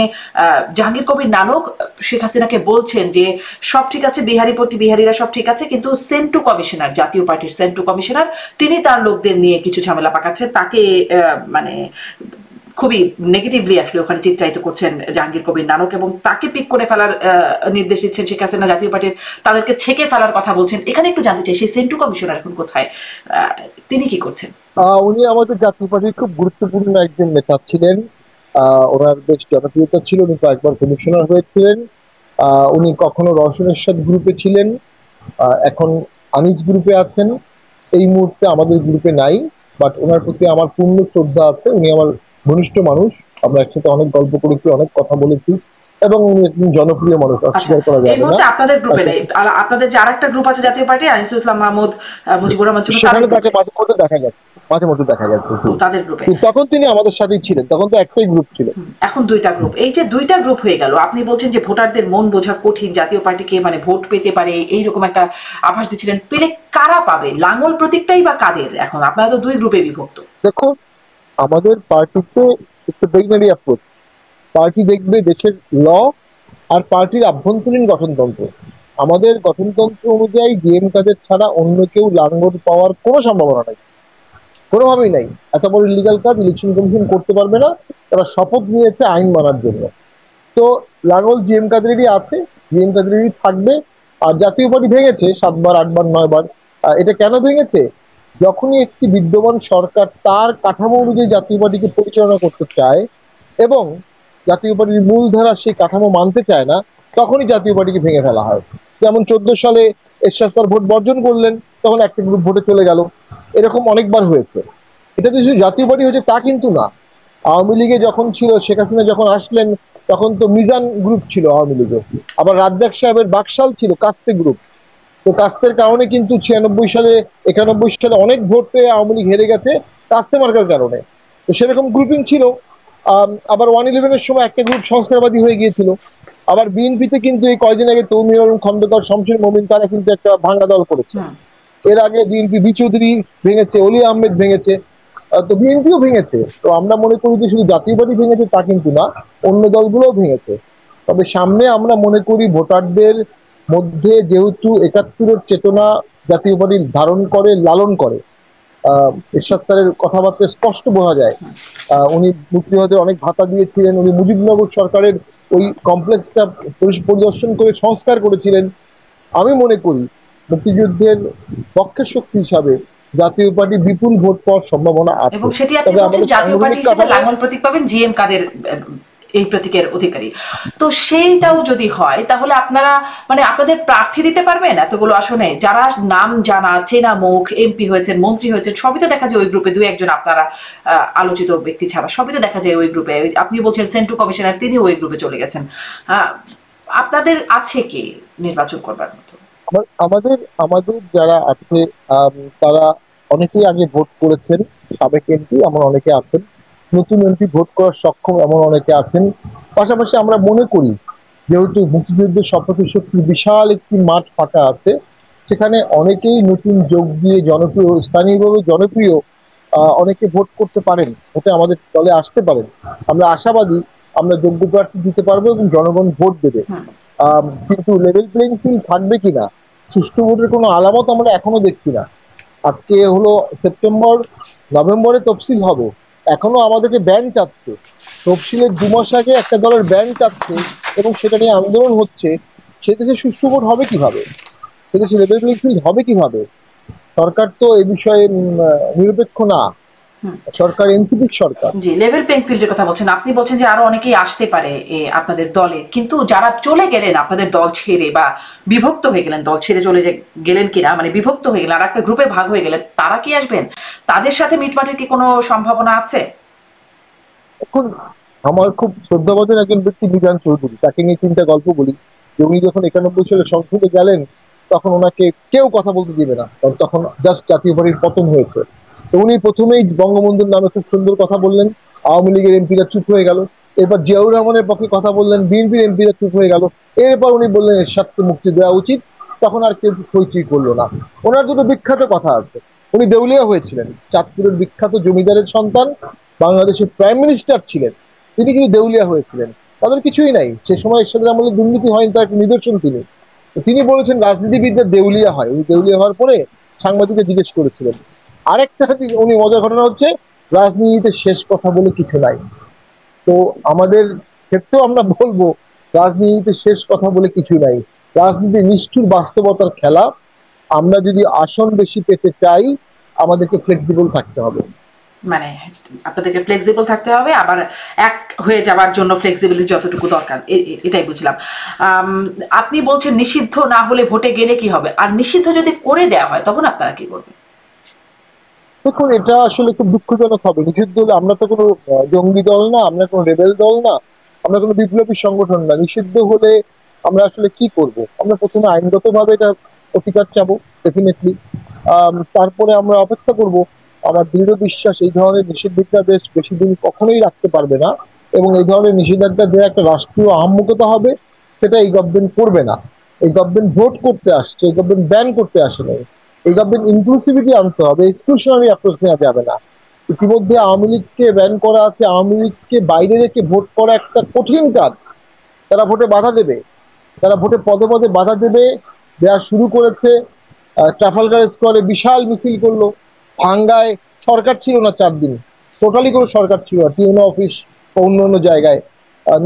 জাহাঙ্গীর কবির নানক শেখ হাসিনাকে বলছেন যে সব ঠিক আছে, বিহারিপট্টি বিহারিরা সব ঠিক আছে, কিন্তু সেন্টু কমিশনার, জাতীয় পার্টির সেন্টু কমিশনার, তিনি তার লোকদের নিয়ে কিছু ঝামেলা পাকাচ্ছেন, তাকে মানে খুবই নেগেটিভলি আসলে ওখানে চিত্রায়িত করছেন জাহাঙ্গীর কবির নানক, এবং তাকে পিক করে ফেলার নির্দেশ দিচ্ছেন শেখ হাসিনা, জাতীয় পার্টির তাদেরকে ছেকে ফেলার কথা বলছেন। এখানে একটু জানতে চাই সেই সেন্টু কমিশনার এখন কোথায়, তিনি কি করছেন? উনি আমাদের জাতীয় পার্টির খুব গুরুত্বপূর্ণ একজন নেতা ছিলেন। ওনার বেশ জনপ্রিয়তা ছিল, উনি কয়েকবার কমিশনার হয়েছিলেন। উনি কখনো রওশন এরশাদ গ্রুপে ছিলেন, এখন আনিস গ্রুপে আছেন। এই মুহূর্তে আমাদের গ্রুপে নাই, বাট ওনার প্রতি আমার পূর্ণ শ্রদ্ধা আছে। উনি আমার ঘনিষ্ঠ মানুষ, আমরা একসাথে অনেক গল্প করেছি, অনেক কথা বলেছি, এবং উনি একজন জনপ্রিয় মানুষ, অস্বীকার করা যাবে না। আপনাদের গ্রুপে নেই, আপনাদের যে আরেকটা গ্রুপ আছে জাতীয় পার্টি, আনিসুল ইসলাম মাহমুদ, মুজিবুর রহমান চুন্নু, সেখানে তাকে মাঝে মধ্যে দেখা যাচ্ছে, মাঝে মধ্যে দেখা যাচ্ছে তাদের গ্রুপে। তখন তিনি আমাদের সাথেই ছিলেন, তখন তো একটাই গ্রুপ ছিল, এখন দুইটা গ্রুপ। এই যে দুইটা গ্রুপ হয়ে গেল, আপনি বলছেন যে ভোটারদের মন বোঝা কঠিন, জাতীয় পার্টিকে মানে ভোট পেতে পারে এইরকম একটা আভাস দিচ্ছিলেন, পেলে কারা পাবে, লাঙ্গল প্রতীকটাই বা কাদের? এখন আপনারা তো দুই গ্রুপে বিভক্ত। দেখো আমাদের পার্টিতে একটু বেগনারি অ্যাপ্রোচ। পার্টি দেখবে দেশের ল আর পার্টির আভ্যন্তরীণ গঠনতন্ত্র, আমাদের গঠনতন্ত্র অনুযায়ী ডিএম কাদের ছাড়া অন্য কেউ লাঙ্গল পাওয়ার কোনো সম্ভাবনা নাই, কোনোভাবেই নাই। এত বড় ইলিগাল কাজ ইলেকশন কমিশন করতে পারবে না। তারা শপথ নিয়েছে আইন মানার জন্য। তো লাঙ্গল জিএম কাদেরই আছে, জিএম কাদেরই থাকবে। আর জাতীয় পার্টি ভেঙেছে 7 বার 8 বার 9 বার। এটা কেন ভেঙেছে? যখনই একটি বিদ্যমান সরকার তার কাঠামো অনুযায়ী জাতীয় পার্টিকে পরিচালনা করতে চায় এবং জাতীয় পার্টির মূলধারা সেই কাঠামো মানতে চায় না, তখনই জাতীয় পার্টিকে ভেঙে ফেলা হয়। যেমন 14 সালে এরশাদ স্যার ভোট বর্জন করলেন, তখন একটা গ্রুপ ভোটে চলে গেল। এরকম অনেকবার হয়েছে। এটা যে শুধু জাতীয় পার্টি হয়েছে তা কিন্তু না। আওয়ামী লীগে যখন ছিল, শেখ হাসিনা যখন আসলেন, তখন তো মিজান গ্রুপ ছিল আওয়ামী লীগে। আবার রাজ্জাক সাহেবের বাকশাল ছিল, কাস্তে গ্রুপ। তো কাস্তের কারণে কিন্তু 96 সালে 91 সালে অনেক ভোট পেয়ে আওয়ামী লীগ হেরে গেছে কাস্তে মার্কার কারণে। তো সেরকম গ্রুপিং ছিল। আবার 111-এর সময় একটা গ্রুপ সংস্কারবাদী হয়ে গিয়েছিল। আবার বিএনপিতে কিন্তু এই কয়দিন আগে তৌহিদুল আলম খন্দকার, শমশের মোমিন তারা কিন্তু একটা ভাঙা দল করেছে। এর আগে বিএনপি বি চৌধুরী ভেঙেছে, অলি আহমেদ ভেঙেছে, তো বিএনপিও ভেঙেছে। তো আমরা মনে করি যে শুধু জাতীয় পার্টি ভেঙেছে তা কিন্তু না, অন্য দলগুলোও ভেঙেছে। তবে সামনে আমরা মনে করি ভোটারদের মধ্যে যেহেতু 71-এর চেতনা জাতীয় পার্টি ধারণ করে, লালন করে, এরশাদ স্যারের কথাবার্তা স্পষ্ট বোঝা যায়। উনি মুক্তিযোদ্ধাদের অনেক ভাতা দিয়েছিলেন, উনি মুজিবনগর সরকারের ওই কমপ্লেক্সটা পরিদর্শন করে সংস্কার করেছিলেন। আমি মনে করি মুক্তিযুদ্ধের পক্ষের শক্তি হিসাবে জাতীয় পার্টি বিপুল ভোট পাওয়ার সম্ভাবনা আছে। এবং সেটি আপনি বলছেন জাতীয় পার্টি হিসেবে লাঙ্গল প্রতীক পাবেন জিএম কাদের এই প্রতীকের অধিকারী। তো সেইটাও যদি হয় তাহলে আপনারা মানে আপনাদের প্রার্থী দিতে পারবেন এতগুলো আসনে? যারা নাম জানা চেনা মুখ, এমপি হয়েছেন, মন্ত্রী হয়েছেন, সবই তো দেখা যায় ওই গ্রুপে, 2-1 জন আপনারা আলোচিত ব্যক্তি ছাড়া সবই তো দেখা যায় ওই গ্রুপে। আপনি বলছেন সেন্ট্রু কমিশনার, তিনি ওই গ্রুপে চলে গেছেন। আপনাদের আছে কি নির্বাচন করবার মতো? আমাদের আমাদের যারা আছে তারা অনেকেই আগে ভোট করেছেন, সাবেক এমপি এমন অনেকে আছেন, নতুন এমপি ভোট করার সক্ষম এমন অনেকে আছেন। পাশাপাশি আমরা মনে করি যেহেতু মুক্তিযুদ্ধের শপথের শক্তি বিশাল একটি মাঠ ফাঁকা আছে, সেখানে অনেকেই নতুন যোগ দিয়ে জনপ্রিয়, স্থানীয়ভাবে জনপ্রিয় অনেকে ভোট করতে পারেন, ভোটে আমাদের দলে আসতে পারেন। আমরা আশাবাদী আমরা যোগ্য প্রার্থী দিতে পারবো এবং জনগণ ভোট দেবে। কিন্তু লেভেল প্লেইং ফিল্ড থাকবে কিনা, সুষ্ঠু ভোটের কোনো আলামত আমরা এখনো দেখছি না। আজকে হলো সেপ্টেম্বর, নভেম্বরে তফসিল হবে, এখনো আমাদেরকে ব্যান চাচ্ছে। তফসিলের 2 মাস আগে একটা দলের ব্যান চাচ্ছে এবং সেটা নিয়ে আন্দোলন হচ্ছে। সে দেশে সুষ্ঠু ভোট হবে কিভাবে? সে দেশে লেভেল প্লেইং ফিল্ড হবে কিভাবে? সরকার তো এই বিষয়ে নিরপেক্ষ না, সরকার এনসিপির সরকার। জি, লেভেল প্লেইং ফিল্ডের কথা বলছেন আপনি। বলছেন যে আরো অনেকেই আসতে পারে আপনাদের দলে, কিন্তু যারা চলে গেলেন আপনাদের দল ছেড়ে বা বিভক্ত হয়ে গেলেন, দল ছেড়ে চলে গেলেন কিনা মানে বিভক্ত হয়ে গেলেন আর একটা গ্রুপে ভাগ হয়ে গেলেন, তারা কি আসবেন? তাদের সাথে মিটমাটের কি কোনো সম্ভাবনা আছে? এখন আমার খুব শ্রদ্ধাভাজন একজন ব্যক্তি মিজান চৌধুরী, তাকে নিয়ে 3টা গল্প বলি। যে উনি যখন 91 সালে সংসদে গেলেন তখন ওনাকে কেউ কথা বলতে দিবে না, কারণ তখন জাস্ট জাতীয় পার্টির পতন হয়েছে। তো উনি প্রথমেই বঙ্গবন্ধুর নামে খুব সুন্দর কথা বললেন, আওয়ামী লীগের এমপিরা চুপ হয়ে গেল। এরপর জিয়াউর রহমানের পক্ষে কথা বললেন, বিএনপির এমপিরা চুপ হয়ে গেল। এরপর উনি বললেন এরশাদকে মুক্তি দেওয়া উচিত, তখন আর কেউ হইচই করলো না। ওনার দুটো বিখ্যাত কথা আছে। উনি দেউলিয়া হয়েছিলেন, চাঁদপুরের বিখ্যাত জমিদারের সন্তান, বাংলাদেশের প্রাইম মিনিস্টার ছিলেন, তিনি কিন্তু দেউলিয়া হয়েছিলেন। তাদের কিছুই নাই, সে সময় এরশাদের আমলে দুর্নীতি হয়নি, তার একটা নিদর্শন তিনি। তো তিনি বলেছেন রাজনীতিবিদদের দেউলিয়া হয়। উনি দেউলিয়া হওয়ার পরে সাংবাদিকদের জিজ্ঞেস করেছিলেন। আরেকটা উনি মজার ঘটনা হচ্ছে রাজনীতিতে শেষ কথা বলে কিছু নাই। তো আমাদের ক্ষেত্রেও আমরা বলবো রাজনীতিতে শেষ কথা বলে কিছু নাই। রাজনীতি নিষ্ঠুর বাস্তবতার খেলা। আমরা যদি আসন বেশি পেতে চাই আমাদেরকে ফ্লেক্সিবল থাকতে হবে। মানে আপনাদেরকে ফ্লেক্সিবল থাকতে হবে, আবার এক হয়ে যাওয়ার জন্য ফ্লেক্সিবিলিটি যতটুকু দরকার, এটাই বুঝলাম। আপনি বলছেন নিষিদ্ধ না হলে ভোটে গেলে কি হবে, আর নিষিদ্ধ যদি করে দেওয়া হয় তখন আপনারা কি করবেন? দেখুন, এটা আসলে খুব দুঃখজনক হবে। নিষিদ্ধ হলে আমরা তো কোনো জঙ্গি দল না, আমরা কোনো রেবেল দল না, আমরা কোনো বিপ্লবী সংগঠন না। নিষিদ্ধ হলে আমরা আসলে কি করব? আমরা প্রথমে আইনগতভাবে এটা প্রতিকার চাবো ডেফিনেটলি, তারপরে আমরা অপেক্ষা করব। আমার দৃঢ় বিশ্বাস এই ধরনের নিষেধাজ্ঞা বেশি দিন কখনোই রাখতে পারবে না, এবং এই ধরনের নিষেধাজ্ঞা দেওয়া একটা রাষ্ট্রীয় আহাম্মকতা হবে, সেটা এই গভর্নমেন্ট করবে না। এই গভর্নমেন্ট ভোট করতে আসছে, এই গভর্নমেন্ট ব্যান করতে আসে নাই। এই গভর্নমেন্ট ইনক্লুসিভিটি আনতে হবে, এক্সক্লুশনারি অ্যাপ্রোচ নেওয়া যাবে না। ইতিমধ্যে আওয়ামী লীগকে ব্যান করা আছে, আওয়ামী লীগকে বাইরে রেখে ভোট করা একটা কঠিন কাজ, তারা ভোটে বাধা দেবে। তারা ভোটে পদে পদে বাধা দেওয়া শুরু করেছে। ট্রাফালগার স্কোয়ারে বিশাল মিছিল করলো। ভাঙ্গায় সরকার ছিল না 4 দিন, টোটালি কোনো সরকার ছিল না, টিউনো অফিস বা অন্য অন্য জায়গায়।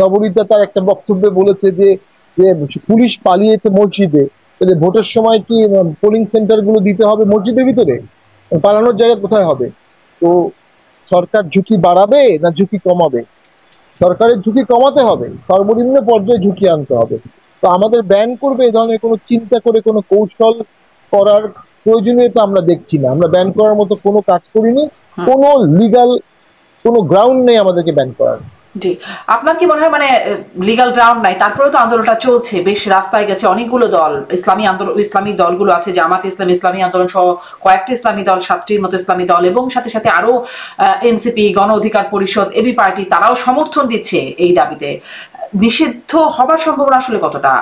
নবনীতা তার একটা বক্তব্যে বলেছে যে যে পুলিশ পালিয়েছে মসজিদে, তাহলে ভোটের সময় কি পোলিং সেন্টার গুলো দিতে হবে মসজিদের ভিতরে? পালানোর জায়গা কোথায় হবে? তো সরকার ঝুঁকি বাড়াবে না ঝুঁকি কমাবে? সরকারের ঝুঁকি কমাতে হবে, সর্বনিম্ন পর্যায়ে ঝুঁকি আনতে হবে। তো আমাদের ব্যান করবে এ ধরনের কোনো চিন্তা করে কোনো কৌশল করার প্রয়োজনীয়তা আমরা দেখছি না। আমরা ব্যান করার মতো কোনো কাজ করিনি, কোনো লিগাল কোনো গ্রাউন্ড নেই আমাদেরকে ব্যান করার। জি, আপনার কি মনে হয় মানে লিগাল গ্রাউন্ড নাই, তারপরেও তো আন্দোলনটা চলছে, বেশ রাস্তায় গেছে অনেকগুলো দল, ইসলামী আন্দোলন, ইসলামিক দলগুলো আছে, জামাত ইসলাম, ইসলামী আন্দোলন সহ কয়েকটি ইসলামী দল, 7টির মতো ইসলামী দল, এবং সাথে সাথে আরো এনসিপি, গণ অধিকার পরিষদ, এবি পার্টি, তারাও সমর্থন দিচ্ছে এই দাবিতে। নিষিদ্ধ হবার সম্ভাবনা আসলে কতটা,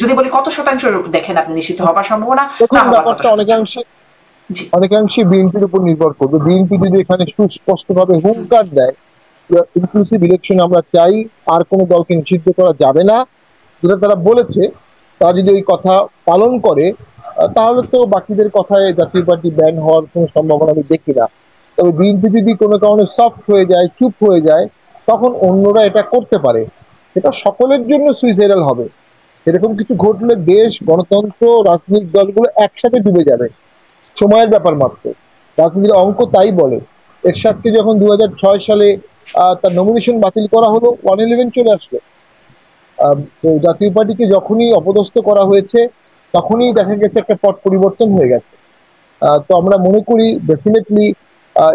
যদি বলি কত শতাংশ দেখেন আপনি নিষিদ্ধ হবার সম্ভাবনা? দেখুন, ব্যাপারটা অনেকাংশে বিএনপির উপর নির্ভর করবে। বিএনপি যদি এখানে সুস্পষ্টভাবে হুঙ্কার দেয় ইনক্লুসিভ ইলেকশন আমরা চাই, আর কোনো দলকে নিষিদ্ধ করা যাবে না, যেটা তারা বলেছে, তারা যদি ওই কথা পালন করে, তাহলে তো বাকিদের কথায় জাতীয় পার্টি ব্যান হওয়ার কোনো সম্ভাবনা আমি দেখি না। তবে বিএনপি যদি কোনো কারণে সফট হয়ে যায়, চুপ হয়ে যায়, তখন অন্যরা এটা করতে পারে। এটা সকলের জন্য সুইসাইডাল হবে। এরকম কিছু ঘটলে দেশ, গণতন্ত্র, রাজনৈতিক দলগুলো একসাথে ডুবে যাবে, সময়ের ব্যাপার মাত্র। রাজনীতির অঙ্ক তাই বলে। এরশাদকে যখন 2006 সালে তার নমিনেশন বাতিল করা হলো, 111 চলে আসলো। তো জাতীয় পার্টিকে যখনই অপদস্থ করা হয়েছে, তখনই দেখা গেছে একটা পট পরিবর্তন হয়ে গেছে। তো আমরা মনে করি ডেফিনেটলি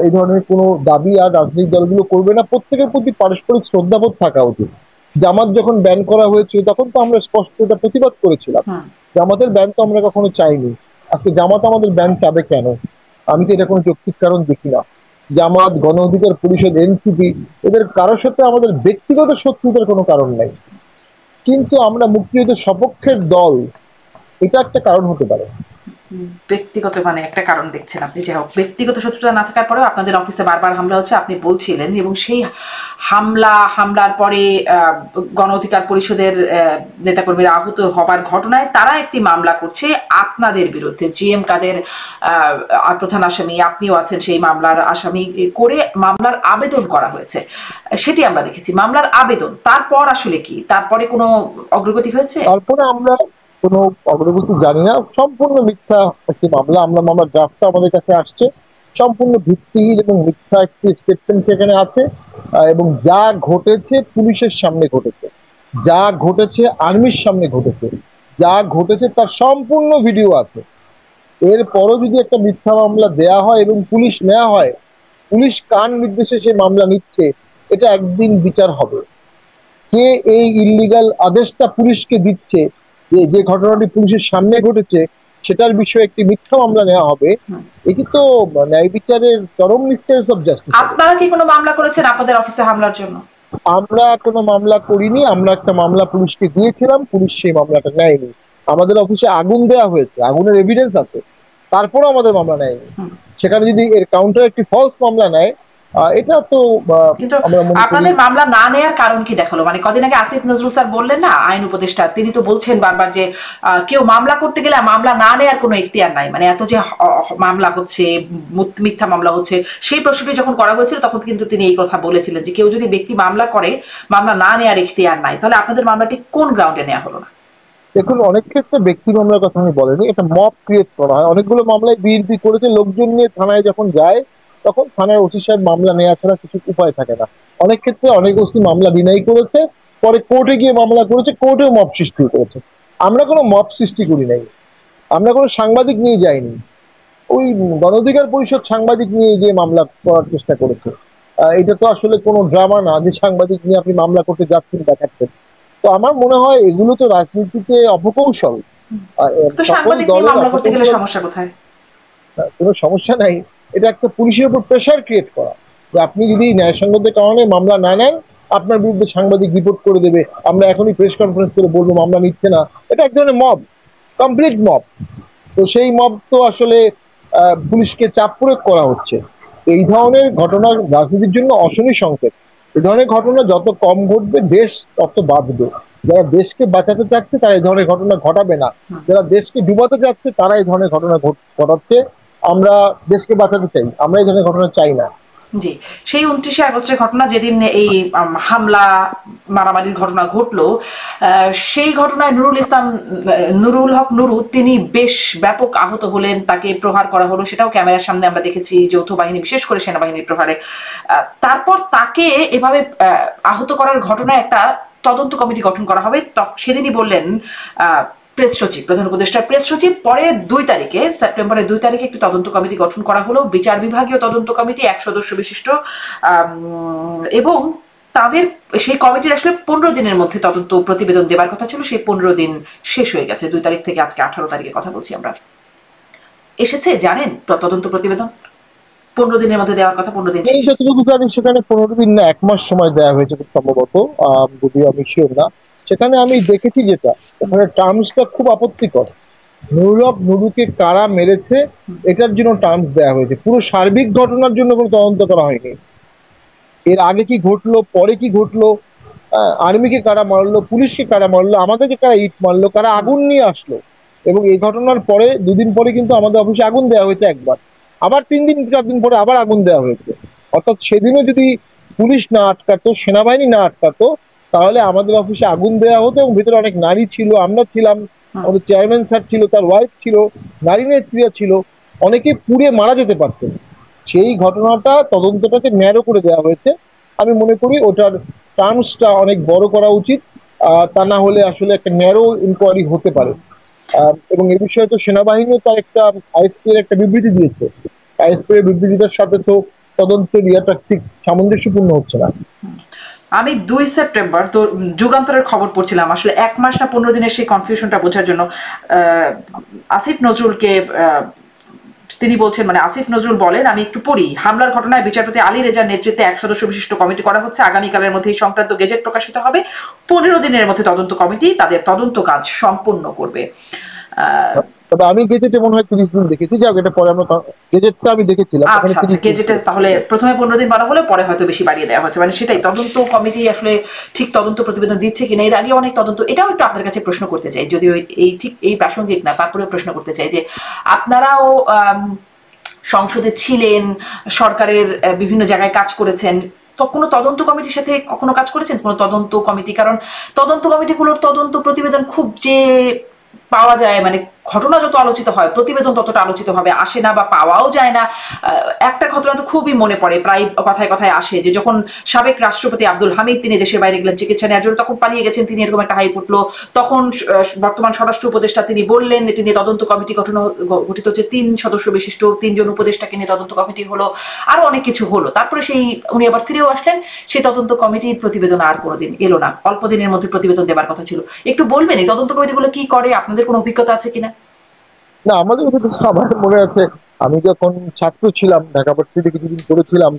এই ধরনের কোনো দাবি আর রাজনৈতিক দলগুলো করবে না। প্রত্যেকের প্রতি পারস্পরিক শ্রদ্ধাবোধ থাকা উচিত। জামাত যখন ব্যান করা হয়েছিল তখন তো আমরা স্পষ্ট এটা প্রতিবাদ করেছিলাম। জামাতের ব্যান তো আমরা কখনো চাইনি। আজকে জামাত আমাদের ব্যান চাবে কেন? আমি তো এটা কোনো যৌক্তিক কারণ দেখি না। জামাত, গণ অধিকার পরিষদ, এনসিপি, এদের কারোর সাথে আমাদের ব্যক্তিগত শত্রুতার কোনো কারণ নাই, কিন্তু আমরা মুক্তিযুদ্ধের সপক্ষের দল, এটা একটা কারণ হতে পারে। ব্যক্তিগত মানে একটা কারণ দেখছেন আপনি, যাই হোক, ব্যক্তিগত শত্রুতা না থাকার পরেও আপনাদের অফিসে বারবার হামলা হচ্ছে আপনি বলছিলেন, এবং সেই হামলার পরে গণ অধিকার পরিষদের নেতাকর্মীরা আহত হবার ঘটনায় তারা একটি মামলা করছে আপনাদের বিরুদ্ধে। জিএম কাদের প্রধান আসামি, আপনিও আছেন সেই মামলার আসামি, করে মামলার আবেদন করা হয়েছে, সেটি আমরা দেখেছি, মামলার আবেদন। তারপর আসলে কি, তারপরে কোনো অগ্রগতি হয়েছে? তারপরে আমরা কোনো অগ্রগতি জানি না, সম্পূর্ণ মিথ্যা একটি মামলা। মামলার ড্রাফটটা আমাদের কাছে আসছে, সম্পূর্ণ ভিত্তিহীন এবং মিথ্যা একটি স্টেটমেন্ট সেখানে আছে। এবং যা ঘটেছে পুলিশের সামনে ঘটেছে, যা ঘটেছে আর্মির সামনে ঘটেছে, যা ঘটেছে তার সম্পূর্ণ ভিডিও আছে। এরপরও যদি একটা মিথ্যা মামলা দেয়া হয় এবং পুলিশ নেওয়া হয়, পুলিশ কার নির্দেশে সেই মামলা নিচ্ছে, এটা একদিন বিচার হবে। কে এই ইল্লিগাল আদেশটা পুলিশকে দিচ্ছে, যে ঘটনাটি পুলিশের সামনে ঘটেছে সেটার বিষয়ে একটি মিথ্যা মামলা নেওয়া হবে, এটি তো ন্যায় বিচারের চরম মিসক্যারেজ অফ জাস্টিস। আপনারা কি কোনো মামলা করেছেন আপনাদের অফিসে হামলার জন্য? আমরা কোনো মামলা করিনি। আমরা একটা মামলা পুলিশকে দিয়েছিলাম, পুলিশ সেই মামলাটা নেয়নি। আমাদের অফিসে আগুন দেওয়া হয়েছে, আগুনের এভিডেন্স আছে, তারপরেও আমাদের মামলা নেয়নি। সেখানে যদি এর কাউন্টার একটি ফলস মামলা নেয়, এটা তো কিন্তু আপনাদের মামলা না নেয়ার কারণ কি দেখালো? মানে কদিন আগে আসিফ নজরুল স্যার বললেন না, আইন উপদেষ্টা, তিনি তো বলছেন বারবার যে কেউ মামলা করতে গেলে মামলা না নেয়ার কোনো এখতিয়ার নাই। মানে এত যে মামলা হচ্ছে, মিথ্যা মামলা হচ্ছে, সেই প্রশ্নটি যখন করা হয়েছিল তখন কিন্তু তিনি এই কথা বলেছিলেন যে কেউ যদি ব্যক্তি মামলা করে, মামলা না নেয়ার এখতিয়ার নাই। তাহলে আপনাদের মামলাটি কোন গ্রাউন্ডে নেওয়া হলো না? দেখুন, অনেক ক্ষেত্রে ব্যক্তি মামলার কথা আমি বলিনি, এটা মব ক্রিয়েট করা হয়। অনেকগুলো মামলায় বিএনপি করেছে, লোকজন নিয়ে থানায় যখন যায় তখন থানার ওসি সাহেব মামলা নেওয়া ছাড়া কিছু উপায় থাকে না। অনেক ক্ষেত্রে অনেক ওসি মামলা ডিনাই করেছে, পরে কোর্টে গিয়ে মামলা করেছে, কোর্টেও মব সৃষ্টি করেছে। আমরা কোনো মব সৃষ্টি করি নাই, আমরা কোনো সাংবাদিক নিয়ে যাইনি। ওই গণ অধিকার পরিষদ সাংবাদিক নিয়ে গিয়ে মামলা করার চেষ্টা করেছে। এটা তো আসলে কোনো ড্রামা না যে সাংবাদিক নিয়ে আপনি মামলা করতে যাচ্ছেন, দেখাচ্ছেন। তো আমার মনে হয় এগুলো তো রাজনীতিতে অপকৌশল। তো সাংবাদিক নিয়ে মামলা করতে গেলে সমস্যা কোথায়? কোনো সমস্যা নাই, এটা একটা পুলিশের উপর প্রেশার ক্রিয়েট করা যে আপনি যদি ন্যায়সঙ্গতের কারণে মামলা না নেন, আপনার বিরুদ্ধে সাংবাদিক রিপোর্ট করে দেবে, আমরা এখনই প্রেস কনফারেন্স করে বলবো মামলা নিচ্ছে না। এটা এক ধরনের মব, কমপ্লিট মব। তো সেই মব তো আসলে পুলিশকে চাপ প্রয়োগ করা হচ্ছে। এই ধরনের ঘটনার রাজনীতির জন্য অশনি সংকেত। এই ধরনের ঘটনা যত কম ঘটবে দেশ তত বাঁচবে। যারা দেশকে বাঁচাতে চাচ্ছে তারা এই ধরনের ঘটনা ঘটাবে না, যারা দেশকে ডুবাতে চাচ্ছে তারা এই ধরনের ঘটনা ঘটাচ্ছে। আমরা দেশকে বাঁচাতে চাই, আমরা এই ধরনের ঘটনা চাই না। জি, সেই 29শে আগস্টের ঘটনা, যেদিন এই হামলা মারামারির ঘটনা ঘটলো, সেই ঘটনায় নুরুল হক নুরু তিনি বেশ ব্যাপক আহত হলেন, তাকে প্রহার করা হলো, সেটাও ক্যামেরার সামনে আমরা দেখেছি, যৌথ বাহিনী বিশেষ করে সেনাবাহিনীর প্রহারে। তারপর তাকে এভাবে আহত করার ঘটনায় একটা তদন্ত কমিটি গঠন করা হবে, সেদিনই বললেন প্রেস সচিব, প্রধান উপদেষ্টার প্রেস সচিব। পরে 2 তারিখে, সেপ্টেম্বরের 2 তারিখে একটি তদন্ত কমিটি গঠন করা হলো, বিচার বিভাগীয় তদন্ত কমিটি, 1 সদস্য বিশিষ্ট, এবং তাদের সেই কমিটির আসলে 15 দিনের মধ্যে তদন্ত প্রতিবেদন দেবার কথা ছিল। সেই 15 দিন শেষ হয়ে গেছে, 2 তারিখ থেকে আজকে 18 তারিখে কথা বলছি আমরা। এসেছে জানেন তদন্ত প্রতিবেদন? 15 দিনের মধ্যে দেওয়ার কথা, 15 দিন শেষ। যতটুকু জানি সেখানে 15 দিন না 1 মাস সময় দেওয়া হয়েছে খুব সম্ভবত, যদিও আমি শিওর না। সেখানে আমি দেখেছি যেটা, ওখানে টার্মসটা খুব আপত্তিকর। নুরুল হক নুরুকে কারা মেরেছে এটার জন্য টার্মস দেওয়া হয়েছে, পুরো সার্বিক ঘটনার জন্য কোনো তদন্ত করা হয়নি। এর আগে কি ঘটলো, পরে কি ঘটলো, আর্মিকে কারা মারলো, পুলিশকে কারা মারলো, আমাদেরকে কারা ইট মারলো, কারা আগুন নিয়ে আসলো। এবং এই ঘটনার পরে 2 দিন পরে কিন্তু আমাদের অফিসে আগুন দেওয়া হয়েছে একবার, আবার 3 দিন 4 দিন পরে আবার আগুন দেওয়া হয়েছে। অর্থাৎ সেদিনও যদি পুলিশ না আটকাতো, সেনাবাহিনী না আটকাতো, তাহলে আমাদের অফিসে আগুন দেওয়া হতো এবং ভিতরে অনেক নারী ছিল, আমরা ছিলাম, আমাদের চেয়ারম্যান স্যার ছিল, তার ওয়াইফ ছিল, নারী নেত্রীরা ছিল, অনেকে পুড়ে মারা যেতে পারতেন। সেই ঘটনাটা তদন্তটাকে ন্যারো করে দেওয়া হয়েছে। আমি মনে করি ওটার টার্মসটা অনেক বড় করা উচিত, তা না হলে আসলে একটা ন্যারো ইনকোয়ারি হতে পারে। এবং এ বিষয়ে তো সেনাবাহিনীও তার একটা আইএসপি এর একটা বিবৃতি দিয়েছে, আইএসপি এর বিবৃতিটার সাথে তো তদন্তের ইয়েটা ঠিক সামঞ্জস্যপূর্ণ হচ্ছে না। আমি 2 সেপ্টেম্বর তো যুগান্তরের খবর পড়ছিলাম, আসলে 1 মাস না 15 দিনের সেই কনফিউশনটা বোঝার জন্য আসিফ নজরুলকে তিনি বলছেন, মানে আসিফ নজরুল বলেন, আমি একটু পড়ি, হামলার ঘটনায় বিচারপতি আলী রেজার নেতৃত্বে 1 সদস্য বিশিষ্ট কমিটি করা হচ্ছে, আগামীকালের মধ্যে এই সংক্রান্ত গেজেট প্রকাশিত হবে, 15 দিনের মধ্যে তদন্ত কমিটি তাদের তদন্ত কাজ সম্পূর্ণ করবে। তবে আমি গেজেটে মনে হয় 30 দিন দেখেছি, যাক এটা পরে আমরা গেজেটটা আমি দেখেছিলাম। আচ্ছা, গেজেটে তাহলে প্রথমে 15 দিন বলা হলে পরে হয়তো বেশি বাড়িয়ে দেওয়া হচ্ছে, মানে সেটাই তদন্ত কমিটি আসলে ঠিক তদন্ত প্রতিবেদন দিচ্ছে কিনা। এর আগে অনেক তদন্ত, এটাও একটু আপনার কাছে প্রশ্ন করতে চাই, যদিও এই ঠিক এই প্রাসঙ্গিক না, তারপরেও প্রশ্ন করতে চাই যে আপনারাও সংসদে ছিলেন, সরকারের বিভিন্ন জায়গায় কাজ করেছেন, তো কোনো তদন্ত কমিটির সাথে কখনো কাজ করেছেন, কোনো তদন্ত কমিটি? কারণ তদন্ত কমিটিগুলোর তদন্ত প্রতিবেদন খুব যে পাওয়া যায়, মানে ঘটনা যত আলোচিত হয় প্রতিবেদন ততটা আলোচিত ভাবে আসে না বা পাওয়াও যায় না। একটা ঘটনা তো খুবই মনে পড়ে, প্রায় কথায় কথায় আসে, যে যখন সাবেক রাষ্ট্রপতি আব্দুল হামিদ তিনি দেশের বাইরে গেলেন চিকিৎসা নেওয়ার জন্য, তখন পালিয়ে গেছেন তিনি, এরকম একটা হাইপ উঠলো। তখন বর্তমান স্বরাষ্ট্র উপদেষ্টা তিনি বললেন এটি নিয়ে তদন্ত কমিটি গঠিত হচ্ছে, 3 সদস্য বিশিষ্ট 3 জন উপদেষ্টাকে নিয়ে তদন্ত কমিটি হলো, আরো অনেক কিছু হলো। তারপরে সেই উনি আবার ফিরেও আসলেন, সেই তদন্ত কমিটির প্রতিবেদন আর কোনোদিন এলো না, অল্প দিনের মধ্যে প্রতিবেদন দেবার কথা ছিল। একটু বলবেন এই তদন্ত কমিটিগুলো কি করে, আপনাদের কোনো অভিজ্ঞতা আছে কিনা? না, আমাদের আমার মনে আছে, আমি যখন ছাত্র ছিলাম, ঢাকা ভার্সিটিতে কিছুদিন করেছিলাম,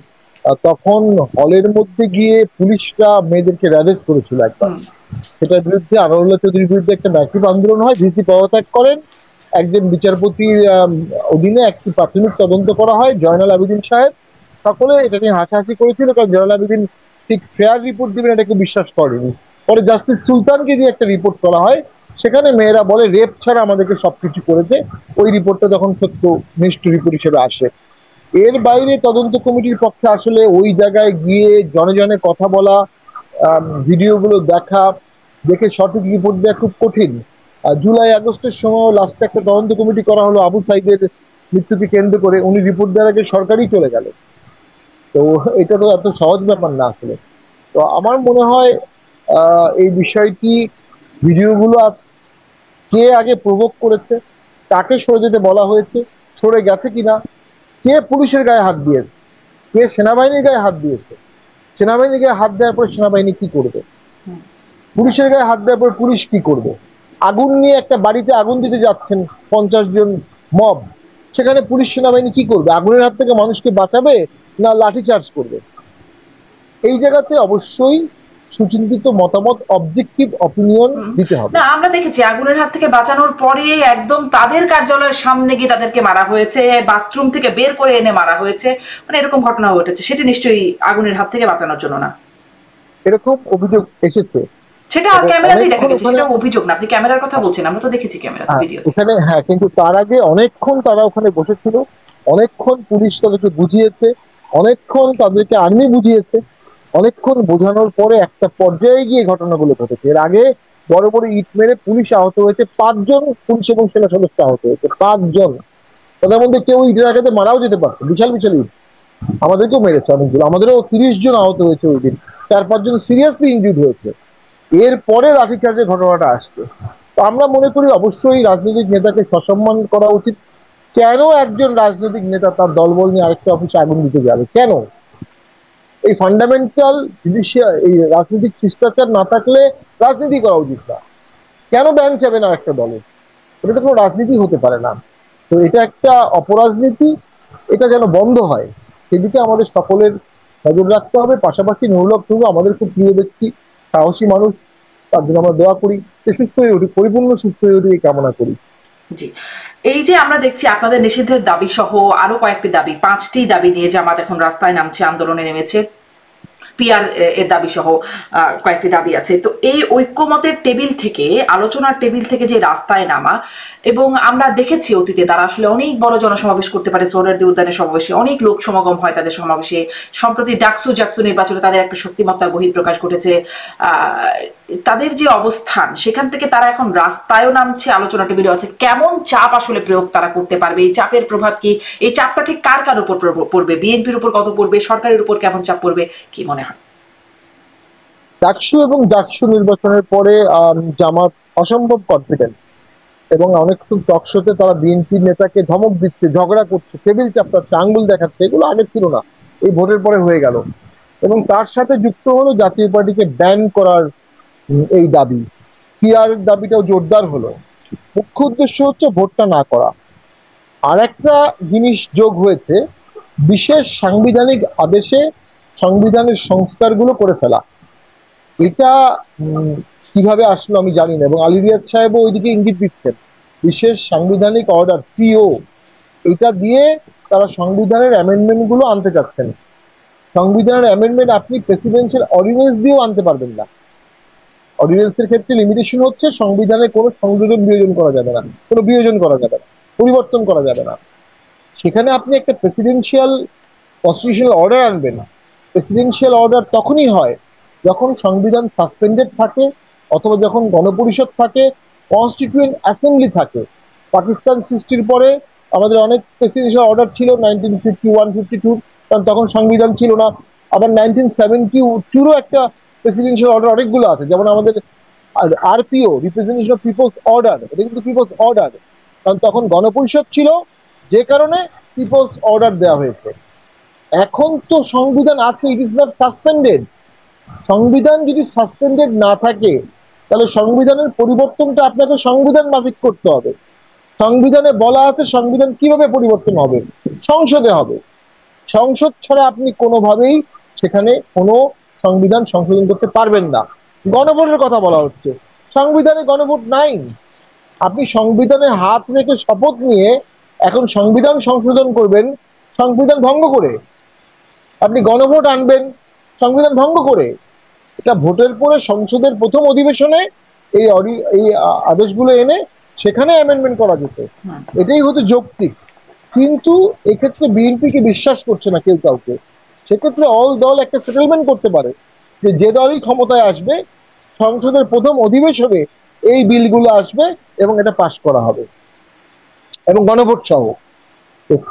তখন হলের মধ্যে গিয়ে পুলিশরা মেয়েদেরকে র্যাভেজ করেছিল একবার। সেটার বিরুদ্ধে আনোয়ারুল্লাহ চৌধুরীর বিরুদ্ধে একটা ম্যাসিভ আন্দোলন হয়, ভিসি পদত্যাগ করেন, একজন বিচারপতির অধীনে একটি প্রাথমিক তদন্ত করা হয়, জয়নাল আবেদিন সাহেব। সকলে এটা নিয়ে হাসাহাসি করেছিল, কারণ জয়নাল আবেদিন ঠিক ফেয়ার রিপোর্ট দিবেন এটাকে বিশ্বাস করেনি। পরে জাস্টিস সুলতানকে দিয়ে একটা রিপোর্ট করা হয়, সেখানে মেয়েরা বলে রেপ ছাড়া আমাদেরকে সবকিছু করেছে। ওই রিপোর্টটা তখন সত্য নিষ্ঠ রিপোর্ট হিসেবে আসে। এর বাইরে তদন্ত কমিটির পক্ষে আসলে ওই জায়গায় গিয়ে জনে জনে কথা বলা, ভিডিওগুলো দেখে সঠিক রিপোর্ট দেওয়া খুব কঠিন। জুলাই আগস্টের সময় লাস্টে একটা তদন্ত কমিটি করা হলো আবু সাইদের মৃত্যুকে কেন্দ্র করে, উনি রিপোর্ট দেওয়ার আগে সরকারই চলে গেল। তো এটা তো এত সহজ ব্যাপার না আসলে। তো আমার মনে হয় এই বিষয়টি, ভিডিওগুলো আছে, কে আগে প্রভোগ করেছে, কাকে সরে যেতে বলা হয়েছে, সরে গেছে কিনা, কে পুলিশের গায়ে হাত দিয়েছে, কে সেনাবাহিনীর গায়ে হাত দিয়েছে, সেনাবাহিনীর গায়ে হাত দেওয়ার পর সেনাবাহিনী কি করবে, পুলিশের গায়ে হাত দেওয়ার পর পুলিশ কি করবে। আগুন নিয়ে একটা বাড়িতে আগুন দিতে যাচ্ছেন 50 জন মব, সেখানে পুলিশ সেনাবাহিনী কি করবে? আগুনের হাত থেকে মানুষকে বাঁচাবে না লাঠি চার্জ করবে? এই জায়গাতে অবশ্যই সুচিন্তিত মতামত, অবজেক্টিভ অপিনিয়ন দিতে হবে। না, আমরা দেখেছি আগুনের হাত থেকে বাঁচানোর পরে একদম তাদের কার্যালয়ের সামনে গিয়ে তাদেরকে মারা হয়েছে, বাথরুম থেকে বের করে এনে মারা হয়েছে, মানে এরকম ঘটনা ঘটেছে। সেটি নিশ্চয়ই আগুনের হাত থেকে বাঁচানোর জন্য না। এরকম অভিযোগ এসেছে, সেটা ক্যামেরাতেই দেখা গেছে, সেটা অভিযোগ না, আপনি ক্যামেরার কথা বলছেন, আমরা তো দেখেছি ক্যামেরাতে ভিডিও এখানে। হ্যাঁ, কিন্তু তার আগে অনেকক্ষণ তারা ওখানে বসেছিল, অনেকক্ষণ পুলিশ তাদেরকে বুঝিয়েছে, অনেকক্ষণ তাদেরকে আর্মি বুঝিয়েছে, অনেকক্ষণ বোঝানোর পরে একটা পর্যায়ে গিয়ে ঘটনাগুলো ঘটেছে। এর আগে বড় বড় ইট মেরে পুলিশ আহত হয়েছে, 5 জন পুলিশ এবং সেনা সদস্য আহত হয়েছে, 5 জন। তাদের মধ্যে কেউ ইটের আঘাতে মারাও যেতে পারতো, বিশাল বিশাল ইট। আমাদেরকেও মেরেছে অনেকগুলো, আমাদেরও 30 জন আহত হয়েছে ওই দিন, 4-5 জন সিরিয়াসলি ইনজুর্ড হয়েছে। এরপরে লাঠিচার্জের ঘটনাটা আসছে। তো আমরা মনে করি অবশ্যই রাজনৈতিক নেতাকে সসম্মান করা উচিত। কেন একজন রাজনৈতিক নেতা তার দলবল নিয়ে আরেকটা অফিসে আগুন দিতে যাবে? কেন? এই ফান্ডামেন্টাল এই রাজনৈতিক শিষ্টাচার না থাকলে রাজনীতি করা উচিত না। কেন ব্যান চাবে না একটা দলের? এটা তো কোনো রাজনীতি হতে পারে না। তো এটা একটা অপরাজনীতি, এটা যেন বন্ধ হয় সেদিকে আমাদের সকলের নজর রাখতে হবে। পাশাপাশি নুরুল হক টুলু আমাদের খুব প্রিয় ব্যক্তি, সাহসী মানুষ, তার জন্য আমরা দোয়া করি সে সুস্থ হয়ে উঠুক, পরিপূর্ণ সুস্থ হয়ে উঠুক এই কামনা করি। জি, এই যে আমরা দেখছি আপনাদের নিষিদ্ধের দাবি সহ আরো কয়েকটি দাবি, 5টি দাবি নিয়ে জামাত এখন রাস্তায় নামছে, আন্দোলনে নেমেছে, পিআর এর দাবি সহ কয়েকটি দাবি আছে। তো এই ঐক্যমতের টেবিল থেকে, আলোচনার টেবিল থেকে যে রাস্তায় নামা, এবং আমরা দেখেছি অতীতে তারা আসলে অনেক বড় জনসমাবেশ করতে পারে, সোহরাওয়ার্দী উদ্যানের সমাবেশে অনেক লোক সমাগম হয় তাদের সমাবেশে। সম্প্রতি জাকসু নির্বাচনে তাদের একটা শক্তিমত্তার বহিঃপ্রকাশ ঘটেছে। তাদের যে অবস্থান, সেখান থেকে তারা এখন রাস্তায়ও নামছে, আলোচনা টেবিলে আছে। কেমন চাপ আসলে প্রয়োগ তারা করতে পারবে? এই চাপের প্রভাব কি? এই চাপটা ঠিক কার কার উপর পড়বে? বিএনপির উপর কত পড়বে? সরকারের উপর কেমন চাপ পড়বে? কি মনে হয়? জাকসু নির্বাচনের পরে জামাত অসম্ভব কনফিডেন্ট, এবং অনেক টকশোতে তারা বিএনপি নেতাকে ধমক দিচ্ছে, ঝগড়া করছে, টেবিল চাপটাচ্ছে, আঙ্গুল দেখাচ্ছে। এগুলো আগে ছিল না, এই ভোটের পরে হয়ে গেল। এবং তার সাথে যুক্ত হলো জাতীয় পার্টিকে ব্যান করার এই দাবি, পিআর দাবিটাও জোরদার হলো। মুখ্য উদ্দেশ্য হচ্ছে ভোটটা না করা। আর একটা জিনিস যোগ হয়েছে, বিশেষ সাংবিধানিক আদেশে সংবিধানের সংস্কারগুলো করে ফেলা। এটা কিভাবে আসলো আমি জানি না, এবং আলী রিয়াজ সাহেবও ওইদিকে ইঙ্গিত দিচ্ছেন। বিশেষ সাংবিধানিক অর্ডার, পিও, এটা দিয়ে তারা সংবিধানের অ্যামেন্ডমেন্ট গুলো আনতে চাচ্ছেন। সংবিধানের অ্যামেন্ডমেন্ট আপনি প্রেসিডেন্সিয়াল অর্ডিন্যান্স দিয়েও আনতে পারবেন না। অর্ডিন্যান্সের ক্ষেত্রে লিমিটেশন হচ্ছে সংবিধানে কোনো সংযোজন বিয়োজন করা যাবে না, কোনো বিয়োজন করা যাবে না, পরিবর্তন করা যাবে না। সেখানে আপনি একটা প্রেসিডেন্সিয়াল কনস্টিটিউশনাল অর্ডার আনবেন। প্রেসিডেন্সিয়াল অর্ডার তখনই হয় যখন সংবিধান সাসপেন্ডেড থাকে, অথবা যখন গণপরিষদ থাকে, কনস্টিটিউয়েন্ট অ্যাসেম্বলি থাকে। পাকিস্তান সৃষ্টির পরে আমাদের অনেক প্রেসিডেন্সিয়াল অর্ডার ছিল, 1951, 52, কারণ তখন সংবিধান ছিল না। আবার 1972-ও একটা প্রেসিডেন্সিয়াল অর্ডার অনেকগুলো আছে, যেমন আমাদের RPO, representation of peoples order, এটা কিন্তু পিপলস অর্ডার, কারণ তখন গণপরিষদ ছিল, যে কারণে পিপলস অর্ডার দেওয়া হয়েছে। এখন তো সংবিধান আছে, ইট ইজ নট সাসপেন্ডেড। সংবিধান যদি সাসপেন্ডেড না থাকে, তাহলে সংবিধানের পরিবর্তনটা আপনাকে সংবিধান মাফিক করতে হবে। সংবিধানে বলা আছে সংবিধান কিভাবে পরিবর্তন হবে, সংসদে হবে। সংসদ ছাড়া আপনি কোনোভাবেই সেখানে কোনো সংবিধান সংশোধন করতে পারবেন না। গণভোটের কথা বলা হচ্ছে, সংবিধানে গণভোট নাই। আপনি সংবিধানে হাত রেখে শপথ নিয়ে এখন সংবিধান সংশোধন করবেন, সংবিধান ভঙ্গ করে। আপনি গণভোট আনবেন সংবিধান ভঙ্গ করে। এটা ভোটের পরে সংসদের প্রথম অধিবেশনে এই আদেশগুলো এনে সেখানে অ্যামেন্ডমেন্ট করা যেত, এটাই হতো যৌক্তিক। কিন্তু এক্ষেত্রে বিএনপিকে বিশ্বাস করছে না কেউ কাউকে। সেক্ষেত্রে অল দল একটা সেটেলমেন্ট করতে পারে যে দলই ক্ষমতায় আসবে সংসদের প্রথম অধিবেশনে এই বিলগুলো আসবে এবং এটা পাশ করা হবে, এবং গণভোট সহ।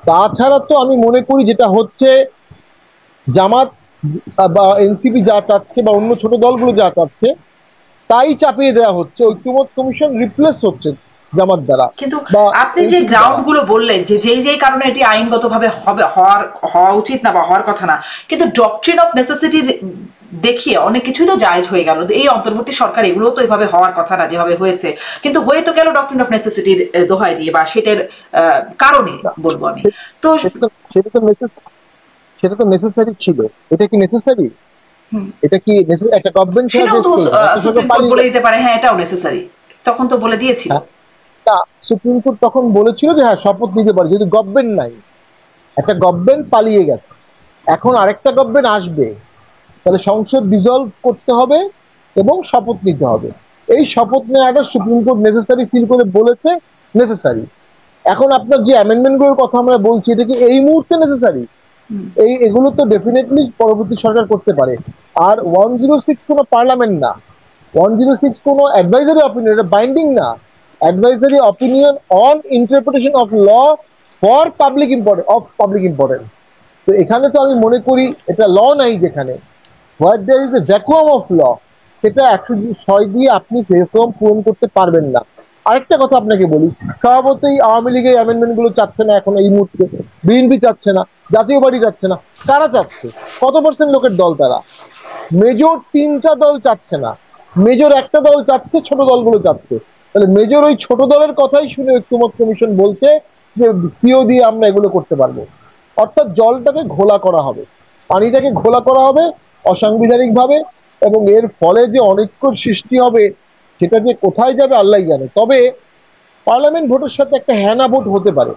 তাছাড়া তো আমি মনে করি যেটা হচ্ছে, জামাত বা এনসিপি যা চাচ্ছে বা অন্য ছোট দলগুলো যা চাচ্ছে তাই চাপিয়ে দেওয়া হচ্ছে। ঐক্যমত কমিশন রিপ্লেস হচ্ছে জামাত দ্বারা। কিন্তু আপনি যে গ্রাউন্ড গুলো বললেন যে যেই কারণে এটি আইনগতভাবে হওয়া উচিত না বা হওয়ার কথা না, কিন্তু ডক্ট্রিন অফ নেসেসিটি দেখিয়ে অনেক কিছুই তো জায়েজ হয়ে গেল। এই অন্তর্বর্তী সরকার এগুলো তো এভাবে হওয়ার কথা না যেভাবে হয়েছে, কিন্তু হয়ে তো গেল ডক্ট্রিন অফ নেসেসিটির দোহাই দিয়ে বা সেটার কারণে বলবো আমি। তো সেটা তো নেসেসারি ছিল। এটা কি নেসেসারি? এটা কি একটা গভর্নমেন্ট সেটাও তো সুপ্রিম কোর্ট বলে দিতে পারে হ্যাঁ এটাও নেসেসারি, তখন তো বলে দিয়েছিল। না, সুপ্রিম কোর্ট তখন বলেছিল যে হ্যাঁ শপথ নিতে পারে, যেহেতু গভর্নমেন্ট নাই। একটা গভর্নমেন্ট পালিয়ে গেছে, এখন আরেকটা গভর্নমেন্ট আসবে, তাহলে সংসদ ডিসলভ করতে হবে এবং শপথ নিতে হবে। এই শপথ নেওয়াটা সুপ্রিম কোর্ট নেসেসারি ফিল করে বলেছে নেসেসারি। এখন আপনার যে অ্যামেন্ডমেন্টগুলোর কথা আমরা বলছি, এটা কি এই মুহূর্তে নেসেসারি? এগুলো তো ডেফিনেটলি পরবর্তী সরকার করতে পারে। আর 106 কোনো পার্লামেন্ট না, 106 কোনো অ্যাডভাইজারি অপিনিয়ন, এটা বাইন্ডিং না। Advisory opinion on interpretation of law for public importance. তো এখানে তো আমি মনে করি এটা ল নাই, যেখানে what there is a vacuum of law, সেটা 106 দিয়ে আপনি ভ্যাকুয়াম পূরণ করতে পারবেন না। আরেকটা কথা আপনাকে বলি, স্বভাবতই আওয়ামী লীগের অ্যামেন্ডমেন্ট গুলো চাচ্ছে না এখন এই মুহূর্তে, বিএনপি চাচ্ছে না, জাতীয় পার্টি চাচ্ছে না। কারা চাচ্ছে? কত পার্সেন্ট লোকের দল তারা? মেজর 3টা দল চাচ্ছে না, মেজর একটা দল চাচ্ছে, ছোট দলগুলো চাচ্ছে। তাহলে মেজর ওই ছোট দলের কথাই শুনে ঐক্যমত কমিশন বলছে যে সিও দিয়ে আমরা এগুলো করতে পারবো। অর্থাৎ জলটাকে ঘোলা করা হবে, পানিটাকে ঘোলা করা হবে অসাংবিধানিক ভাবে, এবং এর ফলে যে অনৈক্যর সৃষ্টি হবে সেটা যে কোথায় যাবে আল্লাহ জানে। তবে পার্লামেন্ট ভোটের সাথে একটা হ্যানা ভোট হতে পারে,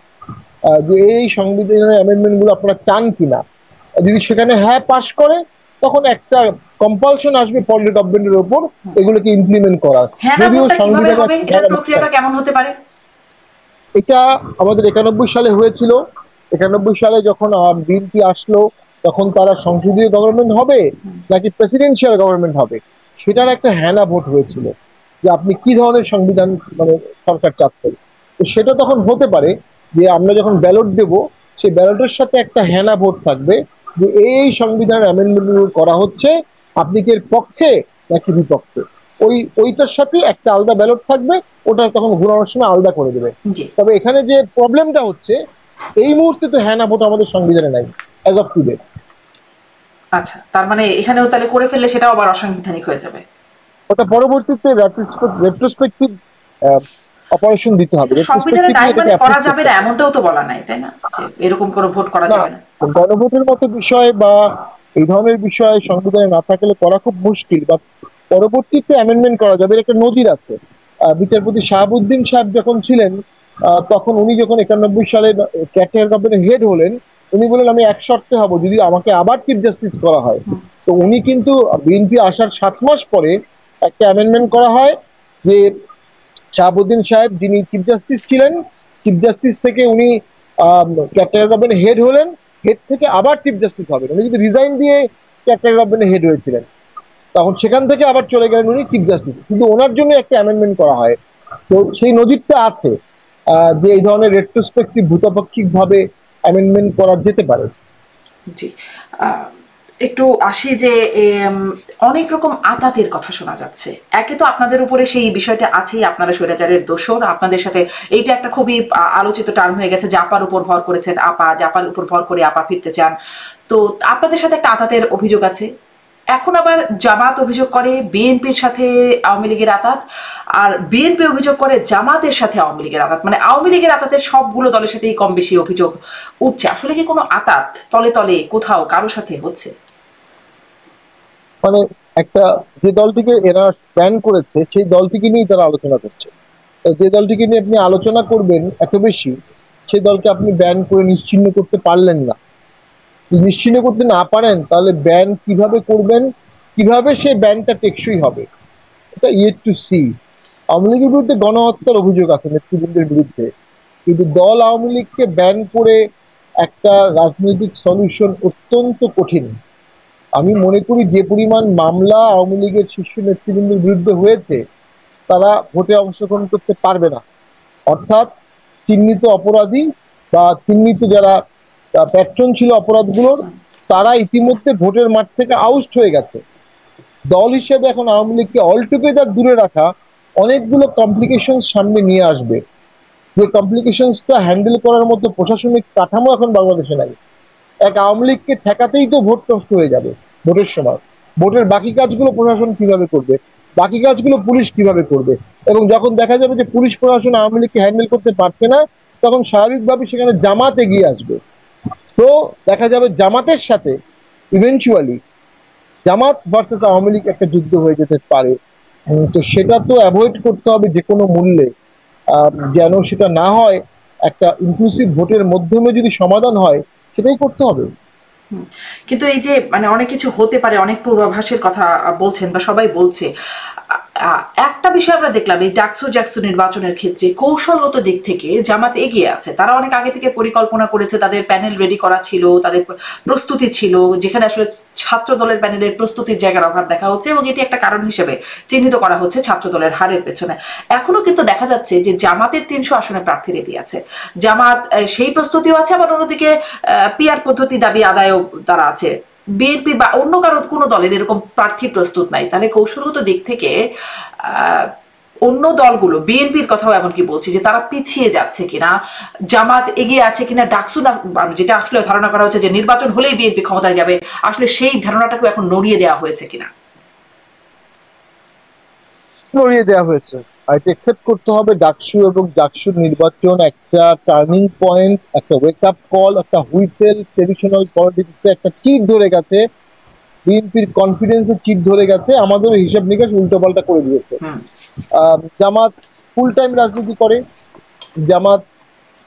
যে এই সংবিধানের অ্যামেন্ডমেন্ট গুলো আপনারা চান কিনা। যদি সেখানে হ্যাঁ পাশ করে, তখন একটা কম্পালশন আসবে পলিটি গভর্নমেন্টের উপর এগুলোকে ইমপ্লিমেন্ট করার। যদিও প্রক্রিয়াটা কেমন হতে পারে? এটা আমাদের 91 সালে হয়েছিল। 91 সালে যখন বিএনপি আসলো, তখন তারা সংসদীয় গভর্নমেন্ট হবে নাকি প্রেসিডেন্সিয়াল গভর্নমেন্ট হবে, সেটার একটা হ্যানা ভোট হয়েছিল যে আপনি কি ধরনের সংবিধান মানে সরকার চাচ্ছেন। তো সেটা তখন হতে পারে যে আমরা যখন ব্যালট দেব, সেই ব্যালটের সাথে একটা হ্যানা ভোট থাকবে যে এই সংবিধানের অ্যামেন্ডমেন্ট করা হচ্ছে, আপনি কি এর পক্ষে নাকি বিপক্ষে। ওইটার সাথে একটা আলাদা ব্যালট থাকবে, ওটা তখন ঘোরানোর সময় আলাদা করে দেবে। তবে এখানে যে প্রবলেমটা হচ্ছে, এই মুহূর্তে তো হ্যানা ভোট আমাদের সংবিধানে নাই অ্যাজ অফ টুডে। আচ্ছা, তার মানে এখানেও তাহলে করে ফেললে সেটাও আবার অসাংবিধানিক হয়ে যাবে। ওটা পরবর্তীতে রেট্রোস্পেক্টিভ অপারেশন দিতে হবে। সংবিধানে নাই মানে করা যাবে না এমনটাও তো বলা নাই, তাই না? যে এরকম কোনো ভোট করা যাবে না। গণভোটের মতো বিষয় বা এই ধরনের বিষয় সংবিধানে না থাকলে করা খুব মুশকিল, বা পরবর্তীতে অ্যামেন্ডমেন্ট করা যাবে। একটা নজির আছে, বিচারপতি শাহাবুদ্দিন সাহেব যখন ছিলেন, তখন উনি যখন 91 সালে ক্যাটের গভর্নমেন্টের হেড হলেন, উনি বললেন আমি এক শর্তে হব যদি আমাকে আবার চিফ জাস্টিস করা হয়। তো উনি কিন্তু বিএনপি আসার 7 মাস পরে একটা অ্যামেন্ডমেন্ট করা হয় যে শাহাবুদ্দিন সাহেব যিনি চিফ জাস্টিস ছিলেন, চিফ জাস্টিস থেকে উনি ক্যাটের গভর্নমেন্টের হেড হলেন, হেড থেকে আবার চিফ জাস্টিস হবেন। উনি কিন্তু রিজাইন দিয়ে ক্যাটের গভর্নমেন্টের হেড হয়েছিলেন, তখন সেখান থেকে আবার চলে গেলেন উনি চিফ জাস্টিস, কিন্তু ওনার জন্য একটা অ্যামেন্ডমেন্ট করা হয়। তো সেই নজিরটা আছে যে এই ধরনের রেট্রোস্পেক্টিভ ভূতাপেক্ষিক ভাবে অ্যামেন্ডমেন্ট করা যেতে পারে। জি, একটু আসি যে অনেক রকম আতাতের কথা শোনা যাচ্ছে। একে তো আপনাদের উপরে সেই বিষয়টা আছেই, আপনারা স্বৈরাচারের দোসর, আপনাদের সাথে এইটা একটা খুবই আলোচিত টার্ম হয়ে গেছে যে আপার উপর ভর করেছেন আপা, জাপার উপর ভর করে আপা ফিরতে চান। তো আপনাদের সাথে একটা আতাতের অভিযোগ আছে। এখন আবার জামাত অভিযোগ করে বিএনপির সাথে আওয়ামী লীগের আতাত, আর বিএনপি অভিযোগ করে জামাতের সাথে আওয়ামী লীগের আতাত। মানে আওয়ামী লীগের আতাতের সবগুলো দলের সাথেই কম বেশি অভিযোগ উঠছে। আসলে কি কোনো আতাত তলে তলে কোথাও কারোর সাথে হচ্ছে? মানে একটা যে দলটিকে এরা ব্যান করেছে সেই দলটিকে নিয়ে তারা আলোচনা করছে। যে দলটিকে নিয়ে আপনি আলোচনা করবেন এত বেশি, সেই দলকে আপনি ব্যান করে নিশ্চিহ্ন করতে পারলেন না। নিশ্চিহ্ন করতে না পারেন, তাহলে ব্যান কিভাবে করবেন, কিভাবে সেই ব্যানটা টেকসই হবে, এটা ইয়েট টু সি। আওয়ামী লীগের বিরুদ্ধে গণহত্যার অভিযোগ আছে নেতৃবৃন্দের বিরুদ্ধে, কিন্তু দল আওয়ামী লীগকে ব্যান করে একটা রাজনৈতিক সলিউশন অত্যন্ত কঠিন। আমি মনে করি যে পরিমাণ মামলা আওয়ামী লীগের শীর্ষ নেতৃবৃন্দের বিরুদ্ধে হয়েছে, তারা ভোটে অংশগ্রহণ করতে পারবে না। অর্থাৎ চিহ্নিত অপরাধী বা চিহ্নিত যারা প্যাট্রন ছিল অপরাধগুলোর, তারা ইতিমধ্যে ভোটের মাঠ থেকে আউট হয়ে গেছে। দল হিসেবে এখন আওয়ামী লীগকে অলটুগেদার দূরে রাখা অনেকগুলো কমপ্লিকেশন সামনে নিয়ে আসবে, যে কমপ্লিকেশনসটা হ্যান্ডেল করার মতো প্রশাসনিক কাঠামো এখন বাংলাদেশে নাই। এক আওয়ামী লীগকে ঠেকাতেই তো ভোট নষ্ট হয়ে যাবে ভোটের সময়। ভোটের বাকি কাজগুলো প্রশাসন কিভাবে করবে, বাকি কাজগুলো পুলিশ কিভাবে করবে, এবং যখন দেখা যাবে যে পুলিশ প্রশাসন আওয়ামী লীগকে হ্যান্ডেল করতে পারছে না, তখন স্বাভাবিকভাবে সেখানে জামাত এগিয়ে আসবে। তো দেখা যাবে জামাতের সাথে ইভেনচুয়ালি জামাত ভার্সেস আওয়ামী লীগ একটা যুদ্ধ হয়ে যেতে পারে। তো সেটা তো অ্যাভয়েড করতে হবে যে কোনো মূল্যে, যেন সেটা না হয়। একটা ইনক্লুসিভ ভোটের মাধ্যমে যদি সমাধান হয়, সেটাই করতে হবে। কিন্তু এই যে মানে অনেক কিছু হতে পারে, অনেক পূর্বাভাসের কথা বলছেন বা সবাই বলছে, একটা বিষয় আমরা দেখলাম এই ডাকসু জাকসু নির্বাচনের ক্ষেত্রে কৌশলগত দিক থেকে জামাত এগিয়ে আছে। তারা অনেক আগে থেকে পরিকল্পনা করেছে, তাদের প্যানেল রেডি করা ছিল, তাদের প্রস্তুতি ছিল, যেখানে আসলে ছাত্র দলের প্যানেলের প্রস্তুতির জায়গার অভাব দেখা হচ্ছে এবং এটি একটা কারণ হিসেবে চিহ্নিত করা হচ্ছে ছাত্র দলের হারের পেছনে। এখনো কিন্তু দেখা যাচ্ছে যে জামাতের 300 আসনে প্রার্থী রেডি আছে, জামাত সেই প্রস্তুতিও আছে, আবার অন্যদিকে পিআর পদ্ধতি দাবি আদায়ও তারা আছে। বিএনপি বা অন্য কারো কোনো দলের এরকম প্রার্থী প্রস্তুত নাই। তাহলে কৌশলগত দিক থেকে অন্য দলগুলো, বিএনপির কথাও এমনকি বলছি, যে তারা পিছিয়ে যাচ্ছে কিনা, জামাত এগিয়ে আছে কিনা, ডাকসু না, যেটা আসলে ধারণা করা হচ্ছে যে নির্বাচন হলেই বিএনপি ক্ষমতায় যাবে, আসলে সেই ধারণাটাকে এখন নড়িয়ে দেওয়া হয়েছে কিনা? নড়িয়ে দেওয়া হয়েছে। আর এটা একসেপ্ট করতে হবে, ডাকসু এবং ডাকসুর নির্বাচন একটা টার্নিং পয়েন্ট, একটা ওয়েক আপ কল, একটা হুইসেল। ট্রেডিশনাল পলিটিক্সে একটা চিট ধরে গেছে, বিএনপির কনফিডেন্সের চিট ধরে গেছে, আমাদের হিসাব নিকাশ উল্টোপাল্টা করে দিয়েছে। জামাত ফুল টাইম রাজনীতি করে, জামাত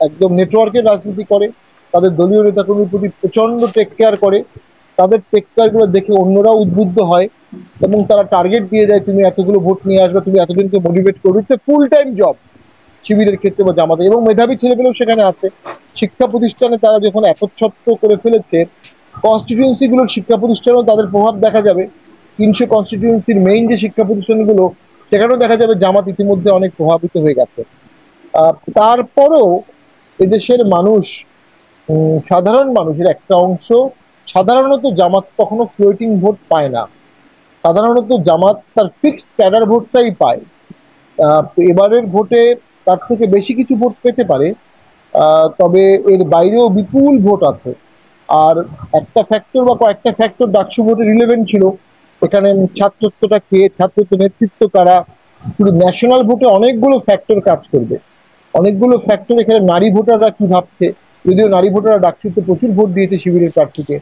একদম নেটওয়ার্কের রাজনীতি করে, তাদের দলীয় নেতাকর্মীর প্রতি প্রচন্ড টেক কেয়ার করে, তাদের টেক কেয়ার গুলো দেখে অন্যরাও উদ্বুদ্ধ হয় এবং তারা টার্গেট দিয়ে দেয়, তুমি এতগুলো ভোট নিয়ে আসবে, তুমি এতজনকে মোটিভেট করবে। ফুল টাইম জব শিবিরের ক্ষেত্রে বা জামাতে, এবং মেধাবী ছেলেপেলেও সেখানে আছে। শিক্ষা প্রতিষ্ঠানে তারা যখন একচ্ছত্র করে ফেলেছে, কনস্টিটিউয়েন্সি গুলোর শিক্ষা প্রতিষ্ঠানেও তাদের প্রভাব দেখা যাবে। 300 কনস্টিটিউয়েন্সির মেইন যে শিক্ষা প্রতিষ্ঠানগুলো, সেখানেও দেখা যাবে জামাত ইতিমধ্যে অনেক প্রভাবিত হয়ে গেছে। তারপরও এদেশের মানুষ, সাধারণ মানুষের একটা অংশ সাধারণত জামাত কখনো ফ্লোটিং ভোট পায় না, সাধারণত জামাত তার ফিক্সড ক্যাডার ভোটটাই পায়। এবারের ভোটে তার থেকে বেশি কিছু ভোট পেতে পারে, তবে এর বাইরেও বিপুল ভোট আছে। আর একটা ফ্যাক্টর বা কয়েকটা ফ্যাক্টর ডাকসু ভোটে রিলেভেন্ট ছিল, এখানে ছাত্রত্বটা কে, ছাত্রত্ব নেতৃত্ব কারা, শুধু ন্যাশনাল ভোটে অনেকগুলো ফ্যাক্টর কাজ করবে, অনেকগুলো ফ্যাক্টর। এখানে নারী ভোটাররা কি ভাবছে, যদিও নারী ভোটাররা ডাকসুতে প্রচুর ভোট দিয়েছে শিবিরের প্রার্থীকে,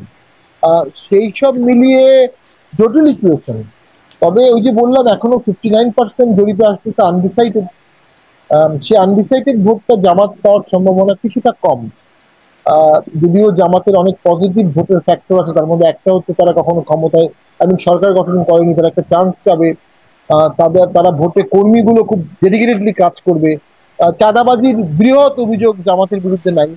সেই সব মিলিয়ে জটিল ইকুয়েশন। তবে ওই যে বললাম, এখনো 59% জরিপে আসতেছে আনডিসাইডেড। সে আনডিসাইডেড ভোটটা জামাত পাওয়ার সম্ভাবনা কিছুটা কম। যদিও জামাতের অনেক পজিটিভ ভোটের ফ্যাক্টর আছে, তার মধ্যে একটা হচ্ছে তারা কখনো ক্ষমতায় সরকার গঠন করেনি, তারা একটা চান্স চাবে, তারা ভোটে কর্মীগুলো খুব ডেডিকেটেডলি কাজ করবে। চাঁদাবাজির বৃহৎ অভিযোগ জামাতের বিরুদ্ধে নাই,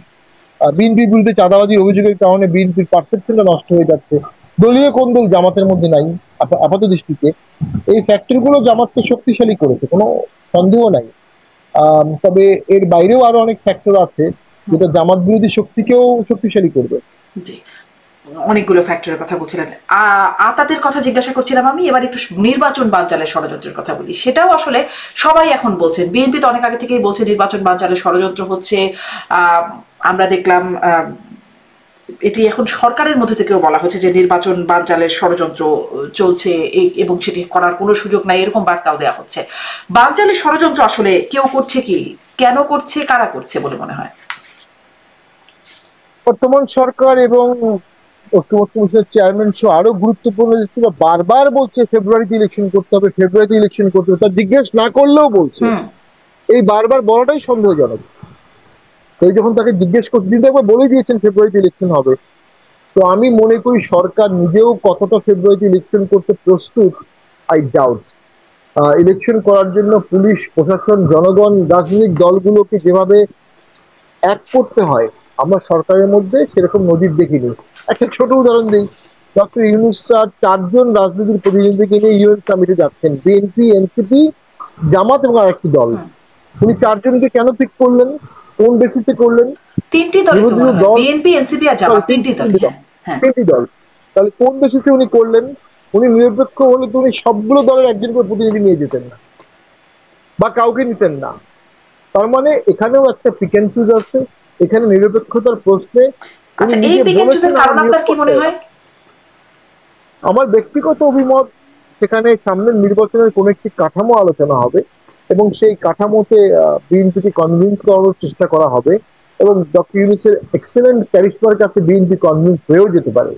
বিএনপির বিরুদ্ধে চাঁদাবাজির অভিযোগের কারণে বিএনপির পারসেপশনটা নষ্ট হয়ে যাচ্ছে। দলীয় কোন্দল জামাতের মধ্যে নাই আপাত দৃষ্টিতে। এই ফ্যাক্টরগুলো জামাতকে শক্তিশালী করেছে, কোনো সন্দেহ নাই। তবে এর বাইরেও আরো অনেক ফ্যাক্টর আছে যেটা জামাত বিরোধী শক্তিকেও শক্তিশালী করবে। জি, অনেকগুলো ফ্যাক্টরের কথা বলছিলেন। আতাতের কথা জিজ্ঞাসা করছিলাম আমি। এবার একটু নির্বাচন বানচালের ষড়যন্ত্রের কথা বলি। সেটাও আসলে সবাই এখন বলছেন, বিএনপি তো অনেক আগে থেকেই বলছে নির্বাচন বানচালের ষড়যন্ত্র হচ্ছে। আমরা দেখলাম এটি এখন সরকারের মধ্যে থেকেও বলা হচ্ছে যে নির্বাচন বানচালের ষড়যন্ত্র চলছে এবং সেটি করার কোনো সুযোগ নাই, এরকম বার্তাও দেওয়া হচ্ছে। বানচালের ষড়যন্ত্র আসলে কেউ করছে কি, কেন করছে, কারা করছে বলে মনে হয়? বর্তমান সরকার এবং ঐক্যমত্য কমিশনের চেয়ারম্যান সহ আরো গুরুত্বপূর্ণ ব্যক্তিরা বারবার বলছে ফেব্রুয়ারিতে ইলেকশন করতে হবে, ফেব্রুয়ারিতে ইলেকশন করতে হবে, তা জিজ্ঞেস না করলেও বলছে। এই বারবার বলাটাই সন্দেহজনক। কেউ যখন তাকে জিজ্ঞেস করছে, তিনি একবার বলে দিয়েছেন ফেব্রুয়ারিতে ইলেকশন হবে। তো আমি মনে করি সরকার নিজেও কতটা ফেব্রুয়ারিতে ইলেকশন করতে প্রস্তুত আই ডাউট। ইলেকশন করার জন্য পুলিশ প্রশাসন, জনগণ, রাজনৈতিক দলগুলোকে যেভাবে এক করতে হয় আমরা সরকারের মধ্যে সেরকম নজির দেখিনি। একটা ছোট উদাহরণ দিই, ডক্টর ইউনূস স্যার 4 জন রাজনৈতিক প্রতিনিধিকে নিয়ে ইউএন সামিটে যাচ্ছেন, বিএনপি, এনসিপি, জামাত এবং আরেকটি দল। উনি 4 জনকে কেন পিক করলেন, কোন বেসিসে করলেন? তিনটি দল, বিএনপি, এনসিপি আর জামাত, তিনটি দল। তাহলে কোন বেসিসে উনি করলেন? উনি নিরপেক্ষ হলে তো উনি সবগুলো দলের একজন করে প্রতিনিধি নিয়ে যেতেন না বা কাউকে নিতেন না। তার মানে এখানেও একটা পিক এন্ড চুজ আছে, এখানে নিরপেক্ষতার প্রশ্নে। আমার ব্যক্তিগত অভিমত, সেখানে সামনের নির্বাচনের কোন একটি কাঠামো আলোচনা হবে এবং সেই কাঠামোতে বিএনপিকে কনভিন্স করানোর চেষ্টা করা হবে এবং ডক্টর ইউনূসের এক্সেলেন্ট ক্যারিশমার কাছে বিএনপি কনভিন্স হয়েও যেতে পারে।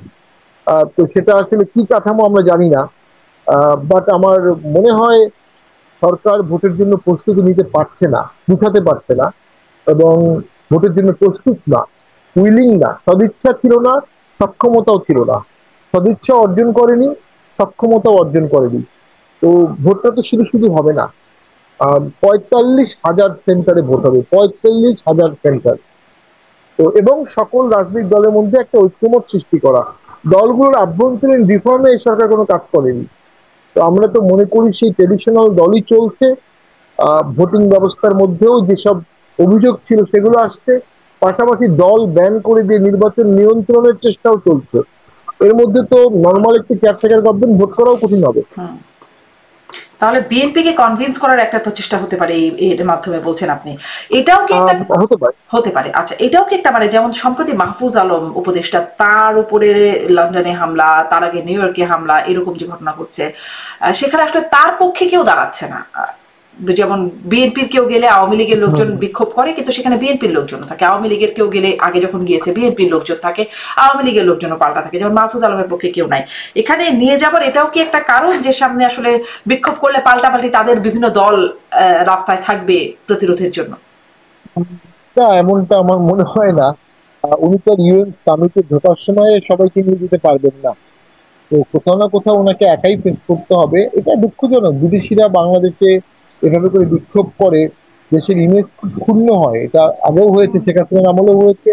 তো সেটা আসলে কি কাঠামো আমরা জানি না, বাট আমার মনে হয় সরকার ভোটের জন্য প্রস্তুতি নিতে পারছে না, বুঝাতে পারছে না এবং ভোটের জন্য প্রস্তুত না, উইলিং না, সদিচ্ছা ছিল না, সক্ষমতাও ছিল না, সদিচ্ছা অর্জন করেনি, সক্ষমতাও অর্জন করেনি। তো ভোটটা তো শুধু শুধু হবে না, 45,000 সেন্টারে ভোট হবে, 45,000 সেন্টার। তো এবং সকল রাজনৈতিক দলের মধ্যে একটা ঐক্যমত সৃষ্টি করা, দলগুলোর আভ্যন্তরীণ রিফর্মে এই সরকার কোনো কাজ করেনি। তো আমরা তো মনে করি সেই ট্রেডিশনাল দলই চলছে। ভোটিং ব্যবস্থার মধ্যেও যেসব অভিযোগ ছিল সেগুলো আসছে, পাশাপাশি দল ব্যান করে দিয়ে নির্বাচন নিয়ন্ত্রণের চেষ্টাও চলছে। এর মধ্যে তো নর্মাল একটি কেয়ারটেকার গভর্নমেন্ট ভোট করাও কঠিন হবে। তাহলে বিএনপিকে কনভিন্স করার একটা প্রচেষ্টা হতে পারে এর মাধ্যমে বলছেন আপনি, এটাও কি একটা হতে পারে? আচ্ছা, এটাও কি একটা মানে যেমন সম্প্রতি মাহফুজ আলম উপদেষ্টা, তার উপরে লন্ডনে হামলা, তার আগে নিউ ইয়র্কে হামলা, এরকম যে ঘটনা ঘটছে, সেখানে আসলে তার পক্ষে কেউ দাঁড়াচ্ছে না। যেমন বিএনপির কেউ গেলে আওয়ামী লীগের লোকজন বিক্ষোভ করে, কিন্তু সেখানে বিএনপির লোকজন থাকে। আওয়ামী লীগের কেউ গেলে, আগে যখন গিয়েছে, বিএনপির লোকজন থাকে, আওয়ামী লীগের লোকজনও পাল্টা থাকে। যেমন মাহফুজ আলমের পক্ষে কেউ নাই। এখানে নিয়ে যাবার এটাও কি একটা কারণ যে সামনে আসলে বিক্ষোভ করলে পাল্টাপাল্টি তাদের বিভিন্ন দল রাস্তায় থাকবে প্রতিরোধের জন্য? এমনটা আমার মনে হয় না। উনি তো ইউএন সামিটে ঢোকার সময় সবাইকে নিয়ে যেতে পারবেন না। তো কোথাও না কোথাও ওনাকে একাই ফেস করতে হবে। এটা দুঃখজনক, বিদেশিরা বাংলাদেশে এভাবে করে বিক্ষোভ করে, দেশের ইমেজ খুব ক্ষুণ্ণ হয়। এটা আগেও হয়েছে, শেখ হাসিনার আমলেও হয়েছে,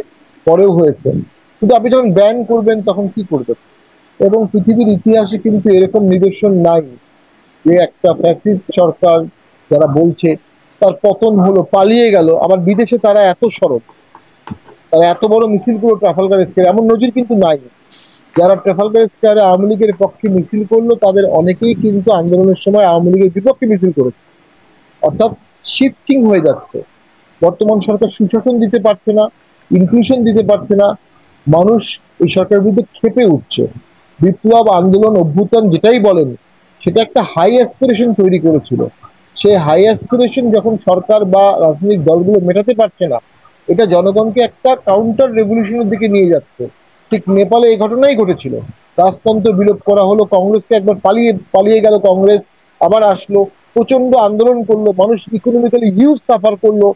পরেও হয়েছে। কিন্তু আপনি যখন ব্যান করবেন তখন কি করবেন? এবং পৃথিবীর ইতিহাসে কিন্তু এরকম নিদর্শন নাই যে একটা ফ্যাসিস্ট সরকার যারা বলছে তার পতন হলো, পালিয়ে গেল, আবার বিদেশে তারা এত সরব, তারা এত বড় মিছিল করলো ট্রাফালগার স্কয়ারে, এমন নজির কিন্তু নাই। যারা ট্রাফালগার স্কয়ারে আওয়ামী লীগের পক্ষে মিছিল করলো তাদের অনেকেই কিন্তু আন্দোলনের সময় আওয়ামী লীগের বিপক্ষে মিছিল করেছে। অর্থাৎ শিফটিং হয়ে যাচ্ছে। বর্তমান সরকার সুশাসন দিতে পারছে না, ইনক্লুশন দিতে পারছে না, মানুষ এই সরকারের বিরুদ্ধে ক্ষেপে উঠছে। বিপ্লব, আন্দোলন, অভ্যুত্থান যেটাই বলেন, সেটা একটা হাই অ্যাসপিরেশন তৈরি করেছিল। সেই হাই অ্যাসপিরেশন যখন সরকার বা রাজনৈতিক দলগুলো মেটাতে পারছে না, এটা জনগণকে একটা কাউন্টার রেভলিউশনের দিকে নিয়ে যাচ্ছে। ঠিক নেপালে এই ঘটনাই ঘটেছিল, রাজতন্ত্র বিলোপ করা হলো, কংগ্রেসকে একবার পালিয়ে পালিয়ে গেল কংগ্রেস, আবার আসলো, প্রচন্ড আন্দোলন করলো, মানুষ ইকোনমিক্যালি হিউজ সাফার করলো,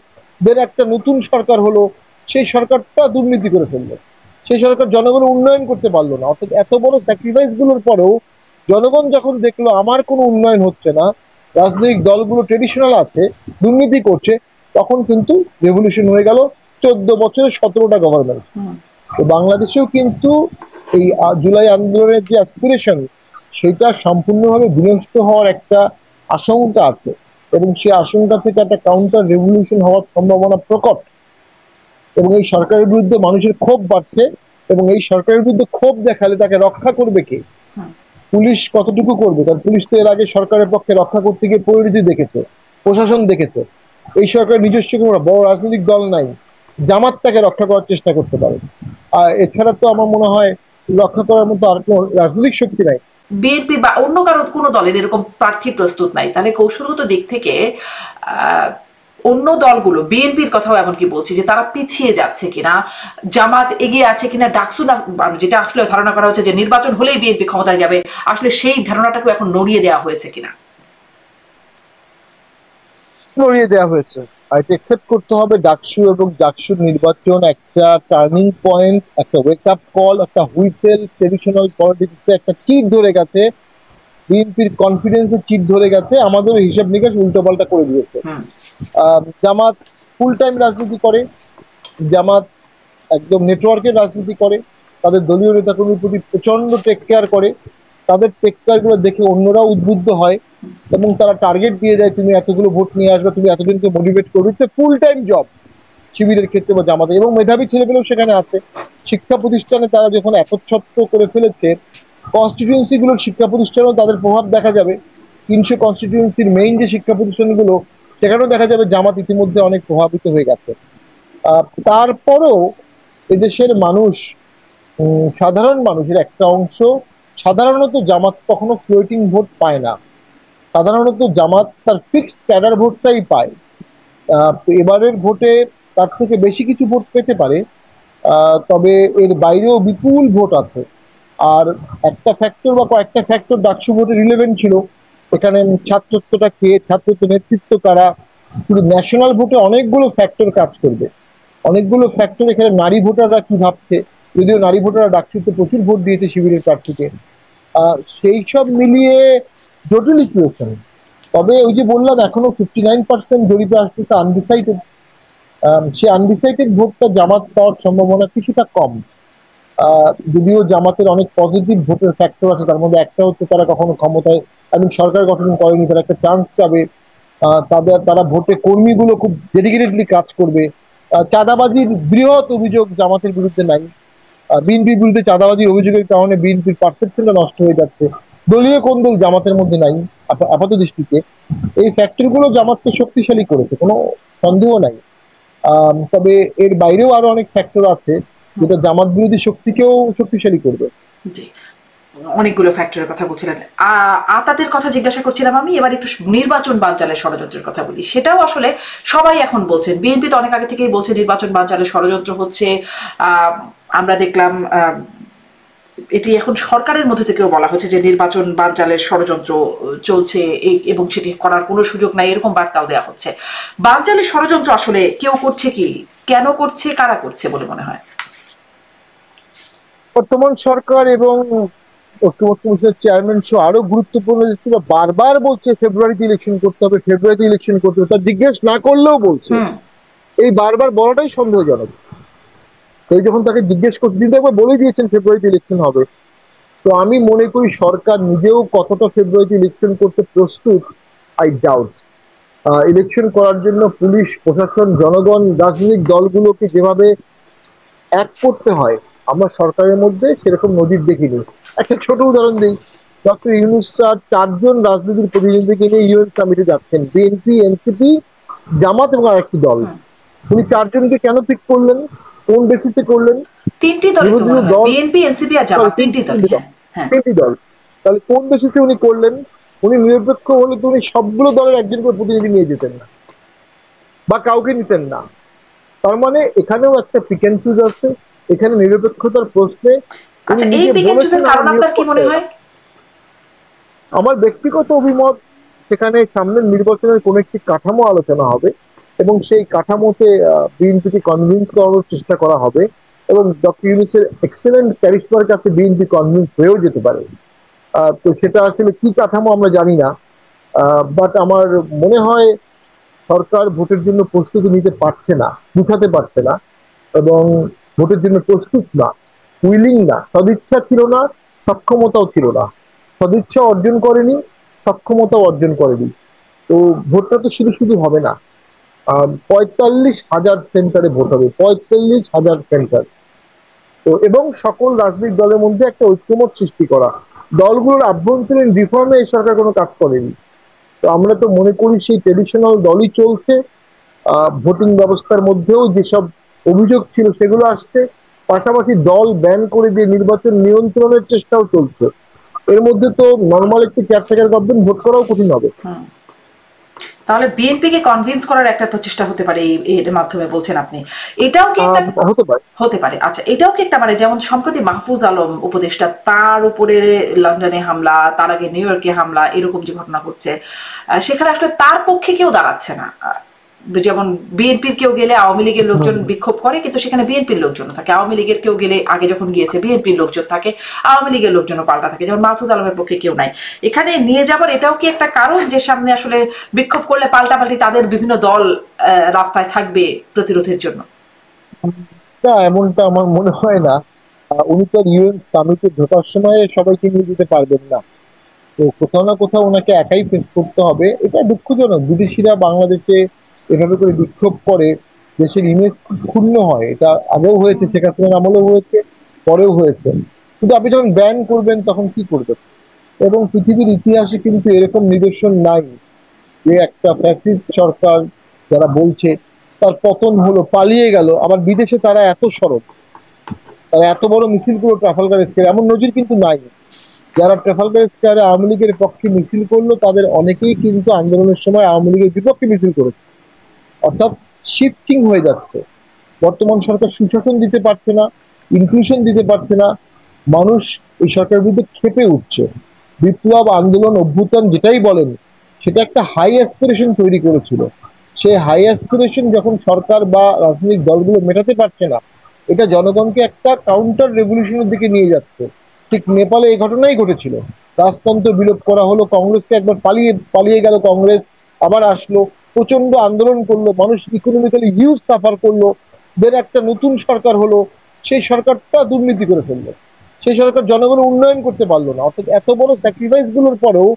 দেন একটা নতুন সরকার হলো, সেই সরকারটা দুর্নীতি করে ফেললো, সেই সরকার জনগণের উন্নয়ন করতে পারলো না। অর্থাৎ এত বড় স্যাক্রিফাইস গুলোর পরেও জনগণ যখন দেখলো আমার কোনো উন্নয়ন হচ্ছে না, রাজনৈতিক দলগুলো ট্রেডিশনাল আছে, দুর্নীতি করছে, তখন কিন্তু রেভলিউশন হয়ে গেল 14 বছরে 17টা গভর্নমেন্ট। তো বাংলাদেশেও কিন্তু এই জুলাই আন্দোলনের যে অ্যাসপিরেশন, সেটা সম্পূর্ণভাবে বিনষ্ট হওয়ার একটা আশঙ্কা আছে, এবং সেই আশঙ্কা থেকে একটা কাউন্টার রেভলিউশন হওয়ার সম্ভাবনা প্রকট। এবং এই সরকারের বিরুদ্ধে মানুষের ক্ষোভ বাড়ছে, এবং এই সরকারের বিরুদ্ধে ক্ষোভ দেখালে তাকে রক্ষা করবে কে? পুলিশ কতটুকু করবে? কারণ পুলিশ তো এর আগে সরকারের পক্ষে রক্ষা করতে গিয়ে পরিণতি দেখেছে, প্রশাসন দেখেছে। এই সরকারের নিজস্ব কোনো বড় রাজনৈতিক দল নাই, জামাত তাকে রক্ষা করার চেষ্টা করতে পারে। আর এছাড়া তো আমার মনে হয় রক্ষা করার মতো আর কোনো রাজনৈতিক শক্তি নাই। বিএনপি বা অন্য কারো কোনো দলের এরকম প্রার্থী প্রস্তুত নাই। তাহলে কৌশলগত দিক থেকে অন্য দলগুলো, বিএনপির কথাও এমনকি বলছি, যে তারা পিছিয়ে যাচ্ছে কিনা, জামাত এগিয়ে আছে কিনা, ডাকসু না, যেটা আসলে ধারণা করা হচ্ছে যে নির্বাচন হলেই বিএনপি ক্ষমতায় যাবে, আসলে সেই ধারণাটাকে এখন নড়িয়ে দেওয়া হয়েছে কিনা? নড়িয়ে দেওয়া হয়েছে। আর এটা একসেপ্ট করতে হবে, ডাকসু এবং ডাকসুর নির্বাচন একটা টার্নিং পয়েন্ট, একটা ওয়েক আপ কল, একটা হুইসেল। ট্রেডিশনাল পলিটিক্সে একটা চিট ধরে গেছে, বিএনপির কনফিডেন্সের চিট ধরে গেছে, আমাদের হিসাব নিকাশ উল্টো পাল্টা করে দিয়েছে। জামাত ফুল টাইম রাজনীতি করে, জামাত একদম নেটওয়ার্কের রাজনীতি করে, তাদের দলীয় নেতাকর্মীর প্রতি প্রচন্ড টেক কেয়ার করে, তাদের টেক কেয়ার গুলো দেখে অন্যরাও উদ্বুদ্ধ হয়, এবং তারা টার্গেট দিয়ে দেয় তুমি এতগুলো ভোট নিয়ে আসবে, তুমি এতদিনকে মোটিভেট করবে। ফুল টাইম জব শিবিরের ক্ষেত্রে বা জামাতে, এবং মেধাবী ছেলেপেলেও সেখানে আছে। শিক্ষা প্রতিষ্ঠানে তারা যখন একচ্ছত্র করে ফেলেছে, কনস্টিটিউয়েন্সি গুলোর শিক্ষা প্রতিষ্ঠানেও তাদের প্রভাব দেখা যাবে। 300 কনস্টিটিউয়েন্সির মেইন যে শিক্ষা প্রতিষ্ঠানগুলো, সেখানেও দেখা যাবে জামাত ইতিমধ্যে অনেক প্রভাবিত হয়ে গেছে। তারপরও এদেশের মানুষ, সাধারণ মানুষের একটা অংশ সাধারণত জামাত কখনো ফ্লোটিং ভোট পায় না, সাধারণত জামাত তার ফিক্সড ক্যাডার ভোটটাই পায়। এবারের ভোটে তার থেকে বেশি কিছু ভোট পেতে পারে, তবে এর বাইরেও বিপুল ভোট আছে। আর একটা ফ্যাক্টর বা কয়েকটা ফ্যাক্টর ডাকসু ভোটে রিলেভেন্ট ছিল, এখানে ছাত্রত্বটা কে, ছাত্রত্ব নেতৃত্ব কারা, শুধু ন্যাশনাল ভোটে অনেকগুলো ফ্যাক্টর কাজ করবে, অনেকগুলো ফ্যাক্টর। এখানে নারী ভোটাররা কি ভাবছে, যদিও নারী ভোটাররা ডাকসুতে প্রচুর ভোট দিয়েছে শিবিরের প্রার্থীকে। সেই সব মিলিয়ে জটিল ইকুয়েশন। তবে ওই যে বললাম এখনো 59% জরিপে আসতেছে আনডিসাইডেড। সেই আনডিসাইডেড ভোটটা জামাত পাওয়ার সম্ভাবনা কিছুটা কম। যদিও জামাতের অনেক পজিটিভ ভোটের ফ্যাক্টর আছে, তার মধ্যে একটা হচ্ছে তারা কখনো ক্ষমতায় সরকার গঠন করেনি, তারা একটা চান্স চাবে, তারা ভোটে কর্মীগুলো খুব ডেডিকেটেডলি কাজ করবে। চাঁদাবাজির বৃহৎ অভিযোগ জামাতের বিরুদ্ধে নাই। বিএনপির বিরুদ্ধে চাঁদাবাজির অভিযোগের কারণে বিএনপির পারসেপশনটা নষ্ট হয়ে যাচ্ছে। দলীয় কোন্দল জামাতের মধ্যে নাই আপাত দৃষ্টিতে। এই ফ্যাক্টরগুলো জামাতকে শক্তিশালী করেছে, কোনো সন্দেহ নাই। তবে এর বাইরেও আরো অনেক ফ্যাক্টর আছে যেটা জামাত বিরোধী শক্তিকেও শক্তিশালী করবে। জি, অনেকগুলো ফ্যাক্টরের কথা বলছিলেন। আতাদের কথা জিজ্ঞাসা করছিলাম আমি। এবার একটু নির্বাচন বানচালের ষড়যন্ত্রের কথা বলি। সেটাও আসলে সবাই এখন বলছেন, বিএনপি তো অনেক আগে থেকেই বলছে নির্বাচন বানচালের ষড়যন্ত্র হচ্ছে। আমরা দেখলাম এটি এখন সরকারের মধ্যে থেকেও বলা হচ্ছে যে নির্বাচন বানচালের ষড়যন্ত্র চলছে এবং সেটি করার কোনো সুযোগ নাই, এরকম বার্তাও দেওয়া হচ্ছে। বানচালের ষড়যন্ত্র আসলে কেউ করছে কি, কেন করছে, কারা করছে বলে মনে হয়? বর্তমান সরকার এবং ঐক্যমত্য কমিশনের চেয়ারম্যান সহ আরো গুরুত্বপূর্ণ ব্যক্তিরা বারবার বলছে ফেব্রুয়ারিতে ইলেকশন করতে হবে, ফেব্রুয়ারিতে ইলেকশন করতে হবে। তা জিজ্ঞেস না করলেও বলছে। এই বারবার বলাটাই সন্দেহজনক। কেউ যখন তাকে জিজ্ঞেস করতে, তিনি একবার বলে দিয়েছেন ফেব্রুয়ারিতে ইলেকশন হবে। তো আমি মনে করি সরকার নিজেও কতটা ফেব্রুয়ারিতে ইলেকশন করতে প্রস্তুত আই ডাউট। ইলেকশন করার জন্য পুলিশ প্রশাসন জনগণ রাজনৈতিক দলগুলোকে যেভাবে এক করতে হয় আমরা সরকারের মধ্যে সেরকম নজির দেখিনি। একটা ছোট উদাহরণ দিই, ডক্টর ইউনূস স্যার 4 জন রাজনৈতিক প্রতিনিধিকে নিয়ে ইউএন সামিটে যাচ্ছেন, বিএনপি, এনসিপি, জামাত এবং আরেকটি দল। উনি 4 জনকে কেন পিক করলেন, কোন বেসিসে করলেন? তিনটি দল, বিএনপি, এনসিপি আর জামাত, তিনটি দল। তিনটি দল। তাহলে কোন বেসিসে উনি করলেন? উনি নিরপেক্ষ হলে তো উনি সবগুলো দলের একজন করে প্রতিনিধি নিয়ে যেতেন না বা কাউকে নিতেন না। তার মানে এখানেও একটা পিক এন্ড চুজ আছে। এখানে নিরপেক্ষতার প্রশ্নে আমার ব্যক্তিগত অভিমত, সেখানে সামনের নির্বাচনের কোন একটি কাঠামো আলোচনা হবে এবং সেই কাঠামোতে বিএনপিকে কনভিন্স করানোর চেষ্টা করা হবে এবং ডক্টর ইউনূসের এক্সেলেন্ট ক্যারিশমার কাছে বিএনপি কনভিন্স হয়েও যেতে পারে। তো সেটা আসলে কি কাঠামো আমরা জানি না, বাট আমার মনে হয় সরকার ভোটের জন্য প্রস্তুতি নিতে পারছে না, গুছাতে পারছে না এবং ভোটের জন্য প্রস্তুত না, উইলিং না। সদিচ্ছা ছিল না, সক্ষমতাও ছিল না। সদিচ্ছা অর্জন করেনি, সক্ষমতাও অর্জন করেনি। তো ভোটটা তো শুধু শুধু হবে না। 45,000 সেন্টারে ভোট হবে, 45,000 সেন্টার। তো এবং সকল রাজনৈতিক দলের মধ্যে একটা ঐক্যমত সৃষ্টি করা। দলগুলোর আভ্যন্তরীণ রিফর্মে এই সরকার কোনো কাজ করেনি। তো আমরা তো মনে করি সেই ট্রেডিশনাল দলই চলছে। ভোটিং ব্যবস্থার মধ্যেও যেসব অভিযোগ ছিল সেগুলো আসছে, পাশাপাশি দল ব্যান করে দিয়ে নির্বাচন নিয়ন্ত্রণের চেষ্টাও চলছে। এর মধ্যে তো নর্মাল একটি কেয়ারটেকার গভর্নমেন্ট ভোট করাও কঠিন হবে। তাহলে বিএনপিকে কনভিন্স করার একটা প্রচেষ্টা হতে পারে এর মাধ্যমে বলছেন আপনি? এটাও কি হতে পারে? আচ্ছা, এটাও কি একটা মানে যেমন সম্প্রতি মাহফুজ আলম উপদেষ্টা, তার উপরে লন্ডনে হামলা, তার আগে নিউ ইয়র্কে হামলা, এরকম যে ঘটনা ঘটছে, সেখানে আসলে তার পক্ষে কেউ দাঁড়াচ্ছে না। যেমন বিএনপির কেউ গেলে আওয়ামী লীগের লোকজন বিক্ষোভ করে, কিন্তু সেখানে বিএনপির লোকজন থাকে। আওয়ামী লীগের কেউ গেলে, আগে যখন গিয়েছে, বিএনপির লোকজন থাকে, আওয়ামী লীগের লোকজনও পাল্টা থাকে। যেমন মাহফুজ আলমের পক্ষে কেউ নাই। এখানে নিয়ে যাবার এটাও কি একটা কারণ যে সামনে আসলে বিক্ষোভ করলে পাল্টাপাল্টি তাদের বিভিন্ন দল রাস্তায় থাকবে প্রতিরোধের জন্য? না, এমনটা আমার মনে হয় না। উনি তো ইউএন সামিটে ঢোকার সময় সবাইকে নিয়ে যেতে পারবেন না। তো কোথাও না কোথাও ওনাকে একাই ফেস করতে হবে। এটা দুঃখজনক, বিদেশিরা বাংলাদেশে এভাবে করে বিক্ষোভ করে, দেশের ইমেজ ক্ষুণ্ণ হয়। এটা আগেও হয়েছে, শেখ হাসিনার আমলেও হয়েছে, পরেও হয়েছে। কিন্তু আপনি যখন ব্যান করবেন তখন কি করবেন? এবং পৃথিবীর ইতিহাসে কিন্তু এরকম নিদর্শন নাই যে একটা ফ্যাসিস্ট সরকার যারা বলছে তার পতন হলো, পালিয়ে গেল, আবার বিদেশে তারা এত সরব, তারা এত বড় মিছিল করলো ট্রাফালগার স্কয়ারে, এমন নজির কিন্তু নাই। যারা ট্রাফালগার স্কয়ারে আওয়ামী লীগের পক্ষে মিছিল করলো তাদের অনেকেই কিন্তু আন্দোলনের সময় আওয়ামী লীগের বিপক্ষে মিছিল করেছে। অর্থাৎ শিফটিং হয়ে যাচ্ছে। বর্তমান সরকার সুশাসন দিতে পারছে না, ইনক্লুশন দিতে পারছে না। মানুষ এই সরকারের বিরুদ্ধে ক্ষেপে উঠছে। বিপ্লব, আন্দোলন, অভ্যুত্থান যেটাই বলেন, সেটা একটা হাই অ্যাসপিরেশন তৈরি করেছিল। সেই হাই অ্যাসপিরেশন যখন সরকার বা রাজনৈতিক দলগুলো মেটাতে পারছে না, এটা জনগণকে একটা কাউন্টার রেভলিউশনের দিকে নিয়ে যাচ্ছে। ঠিক নেপালে এই ঘটনাই ঘটেছিল, রাজতন্ত্র বিলোপ করা হলো, কংগ্রেসকে একবার পালিয়ে পালিয়ে গেল, কংগ্রেস আবার আসলো, প্রচন্ড আন্দোলন করলো, মানুষ ইকোনমিক্যালি হিউজ সাফার করলো, দেন একটা নতুন সরকার হলো, সেই সরকারটা দুর্নীতি করে ফেললো, সেই সরকার জনগণের উন্নয়ন করতে পারলো না। অর্থাৎ এত বড় স্যাক্রিফাইস গুলোর পরেও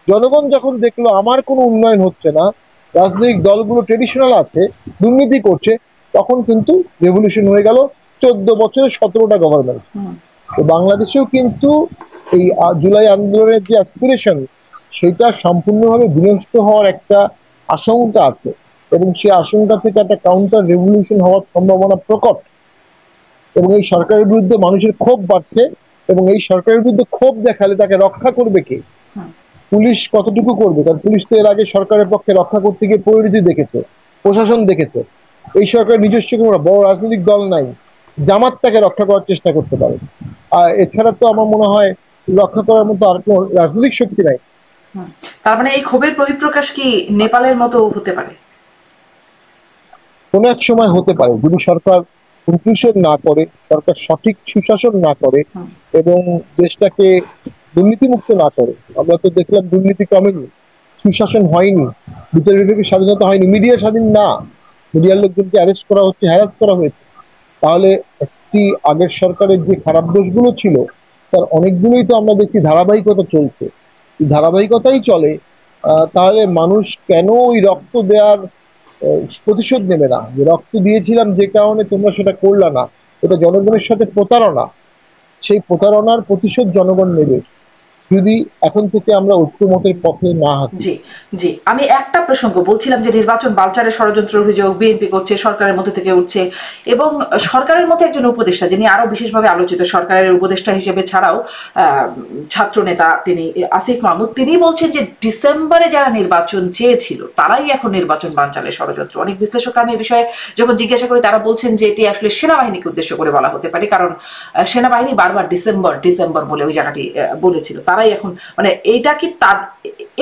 জনগণ যখন দেখলো আমার কোনো উন্নয়ন হচ্ছে না, রাজনৈতিক দলগুলো ট্রেডিশনাল আছে, দুর্নীতি করছে, তখন কিন্তু রেভলিউশন হয়ে গেল 14 বছরে 17টা গভর্নমেন্ট। তো বাংলাদেশেও কিন্তু এই জুলাই আন্দোলনের যে অ্যাসপিরেশন, সেটা সম্পূর্ণভাবে বিনষ্ট হওয়ার একটা আশঙ্কা আছে, এবং সেই আশঙ্কা থেকে একটা কাউন্টার রেভলিউশন হওয়ার সম্ভাবনা প্রকট। এবং এই সরকারের বিরুদ্ধে মানুষের ক্ষোভ বাড়ছে, এবং এই সরকারের বিরুদ্ধে ক্ষোভ দেখালে তাকে রক্ষা করবে কে? পুলিশ কতটুকু করবে? কারণ পুলিশ তো এর আগে সরকারের পক্ষে রক্ষা করতে গিয়ে পরিণতি দেখেছে, প্রশাসন দেখেছে। এই সরকার নিজস্ব কোনো বড় রাজনৈতিক দল নাই, জামাত তাকে রক্ষা করার চেষ্টা করতে পারে, আর এছাড়া তো আমার মনে হয় রক্ষা করার মতো আর কোনো রাজনৈতিক শক্তি নাই। তার মানে এই ক্ষোভের বহিঃপ্রকাশ কি নেপালের মতো হতে পারে? কোনো এক সময় হতে পারে, যদি সরকার ইনক্লুশন না করে, সরকার সঠিক সুশাসন না করে এবং দেশটাকে দুর্নীতিমুক্ত না করে। আমরা তো দেখলাম দুর্নীতি কমেনি, সুশাসন হয়নি, বিচার বিভাগের স্বাধীনতা হয়নি, মিডিয়া স্বাধীন না, মিডিয়ার লোকজনকে অ্যারেস্ট করা হচ্ছে, হ্যারাস করা হয়েছে। তাহলে একটি আগের সরকারের যে খারাপ দোষগুলো ছিল তার অনেকগুলোই তো আমরা দেখছি ধারাবাহিকতা চলছে। ধারাবাহিকতাই চলে, তাহলে মানুষ কেন ওই রক্ত দেওয়ার প্রতিশোধ নেবে না? যে রক্ত দিয়েছিলাম যে কারণে তোমরা সেটা করলা না, এটা জনগণের সাথে প্রতারণা, সেই প্রতারণার প্রতিশোধ জনগণ নেবে যদি এখন থেকে আমরা ঐক্যমতের পথে না হাঁটি। জি জি, আমি একটা প্রসঙ্গ বলছিলাম যে নির্বাচন বালচারের ষড়যন্ত্র অভিযোগ বিএনপি করছে, সরকারের মধ্যে থেকে উঠছে, এবং সরকারের মধ্যে একজন উপদেষ্টা যিনি আরো বিশেষভাবে আলোচিত, সরকারের উপদেষ্টা হিসেবে ছাড়াও ছাত্র নেতা তিনি আসিফ মাহমুদ, তিনি বলছেন যে ডিসেম্বরে যারা নির্বাচন চেয়েছিল তারাই এখন নির্বাচন বানচালের ষড়যন্ত্র। অনেক বিশ্লেষকরা আমি এই বিষয়ে যখন জিজ্ঞাসা করি তারা বলছেন যে এটি আসলে সেনাবাহিনীকে উদ্দেশ্য করে বলা হতে পারে, কারণ সেনাবাহিনী বারবার ডিসেম্বর ডিসেম্বর বলে ওই জায়গাটি বলেছিল, তারাই এখন মানে এইটা কি তার,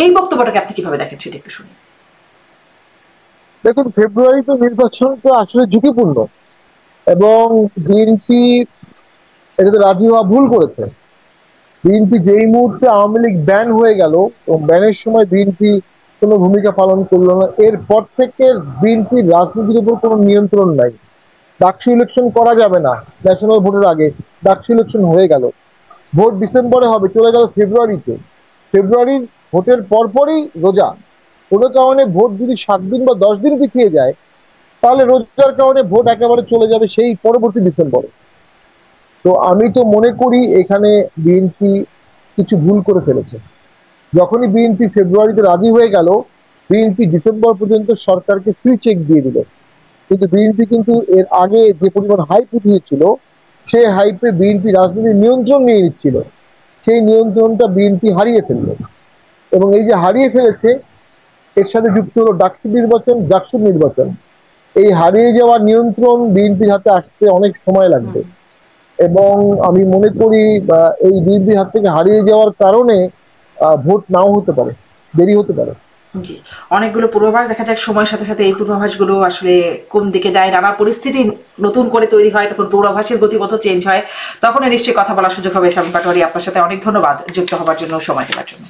এই বক্তব্যটাকে আপনি কিভাবে দেখেন সেটা একটু শুনি। দেখুন, ফেব্রুয়ারিতে নির্বাচন তো আসলে ঝুঁকিপূর্ণ, এবং বিএনপি এটাতে রাজি হওয়া ভুল করেছে। বিএনপি যেই মুহূর্তে আওয়ামী লীগ ব্যান হয়ে গেল, এবং ব্যানের সময় বিএনপি কোনো ভূমিকা পালন করলো না, এরপর থেকে বিএনপির রাজনীতির উপর কোনো নিয়ন্ত্রণ নাই। ডাকসু ইলেকশন করা যাবে না ন্যাশনাল ভোটের আগে, ডাকসু ইলেকশন হয়ে গেল, ভোট ডিসেম্বরে হবে, চলে গেল ফেব্রুয়ারিতে। ফেব্রুয়ারির ভোটের পরপরই রোজা, কোনো কারণে ভোট যদি 7 দিন বা 10 দিন পিছিয়ে যায়, তাহলে রোজার কারণে ভোট একেবারে চলে যাবে সেই পরবর্তী ডিসেম্বরে। তো আমি তো মনে করি এখানে বিএনপি কিছু ভুল করে ফেলেছে। যখনই বিএনপি ফেব্রুয়ারিতে রাজি হয়ে গেল, বিএনপি ডিসেম্বর পর্যন্ত সরকারকে ফ্রি চেক দিয়ে দিল, কিন্তু বিএনপি কিন্তু এর আগে যে পরিমাণ হাইপ উঠিয়েছিল, সেই হাইপে বিএনপি রাজনীতির নিয়ন্ত্রণ নিয়ে নিচ্ছিল, সেই নিয়ন্ত্রণটা বিএনপি হারিয়ে ফেললো। এবং এই যে হারিয়ে ফেলেছে, এর সাথে যুক্ত হলো ডাকসু নির্বাচন, জাকসু নির্বাচন। এই হারিয়ে যাওয়া নিয়ন্ত্রণ বিএনপির হাতে আসতে অনেক সময় লাগবে, এবং আমি মনে করি এই বিএনপির হাত থেকে হারিয়ে যাওয়ার কারণে ভোট নাও হতে পারে, দেরি হতে পারে। জি, অনেকগুলো পূর্বাভাস দেখা যাক সময়ের সাথে সাথে এই পূর্বাভাসগুলো আসলে কোন দিকে যায়, নানা পরিস্থিতি নতুন করে তৈরি হয়, তখন পূর্বাভাসের গতিপথ চেঞ্জ হয়, তখন নিশ্চয়ই কথা বলার সুযোগ হবে। শামীম পাটোয়ারী, আপনার সাথে অনেক ধন্যবাদ যুক্ত হবার জন্য, সময় দেওয়ার জন্য।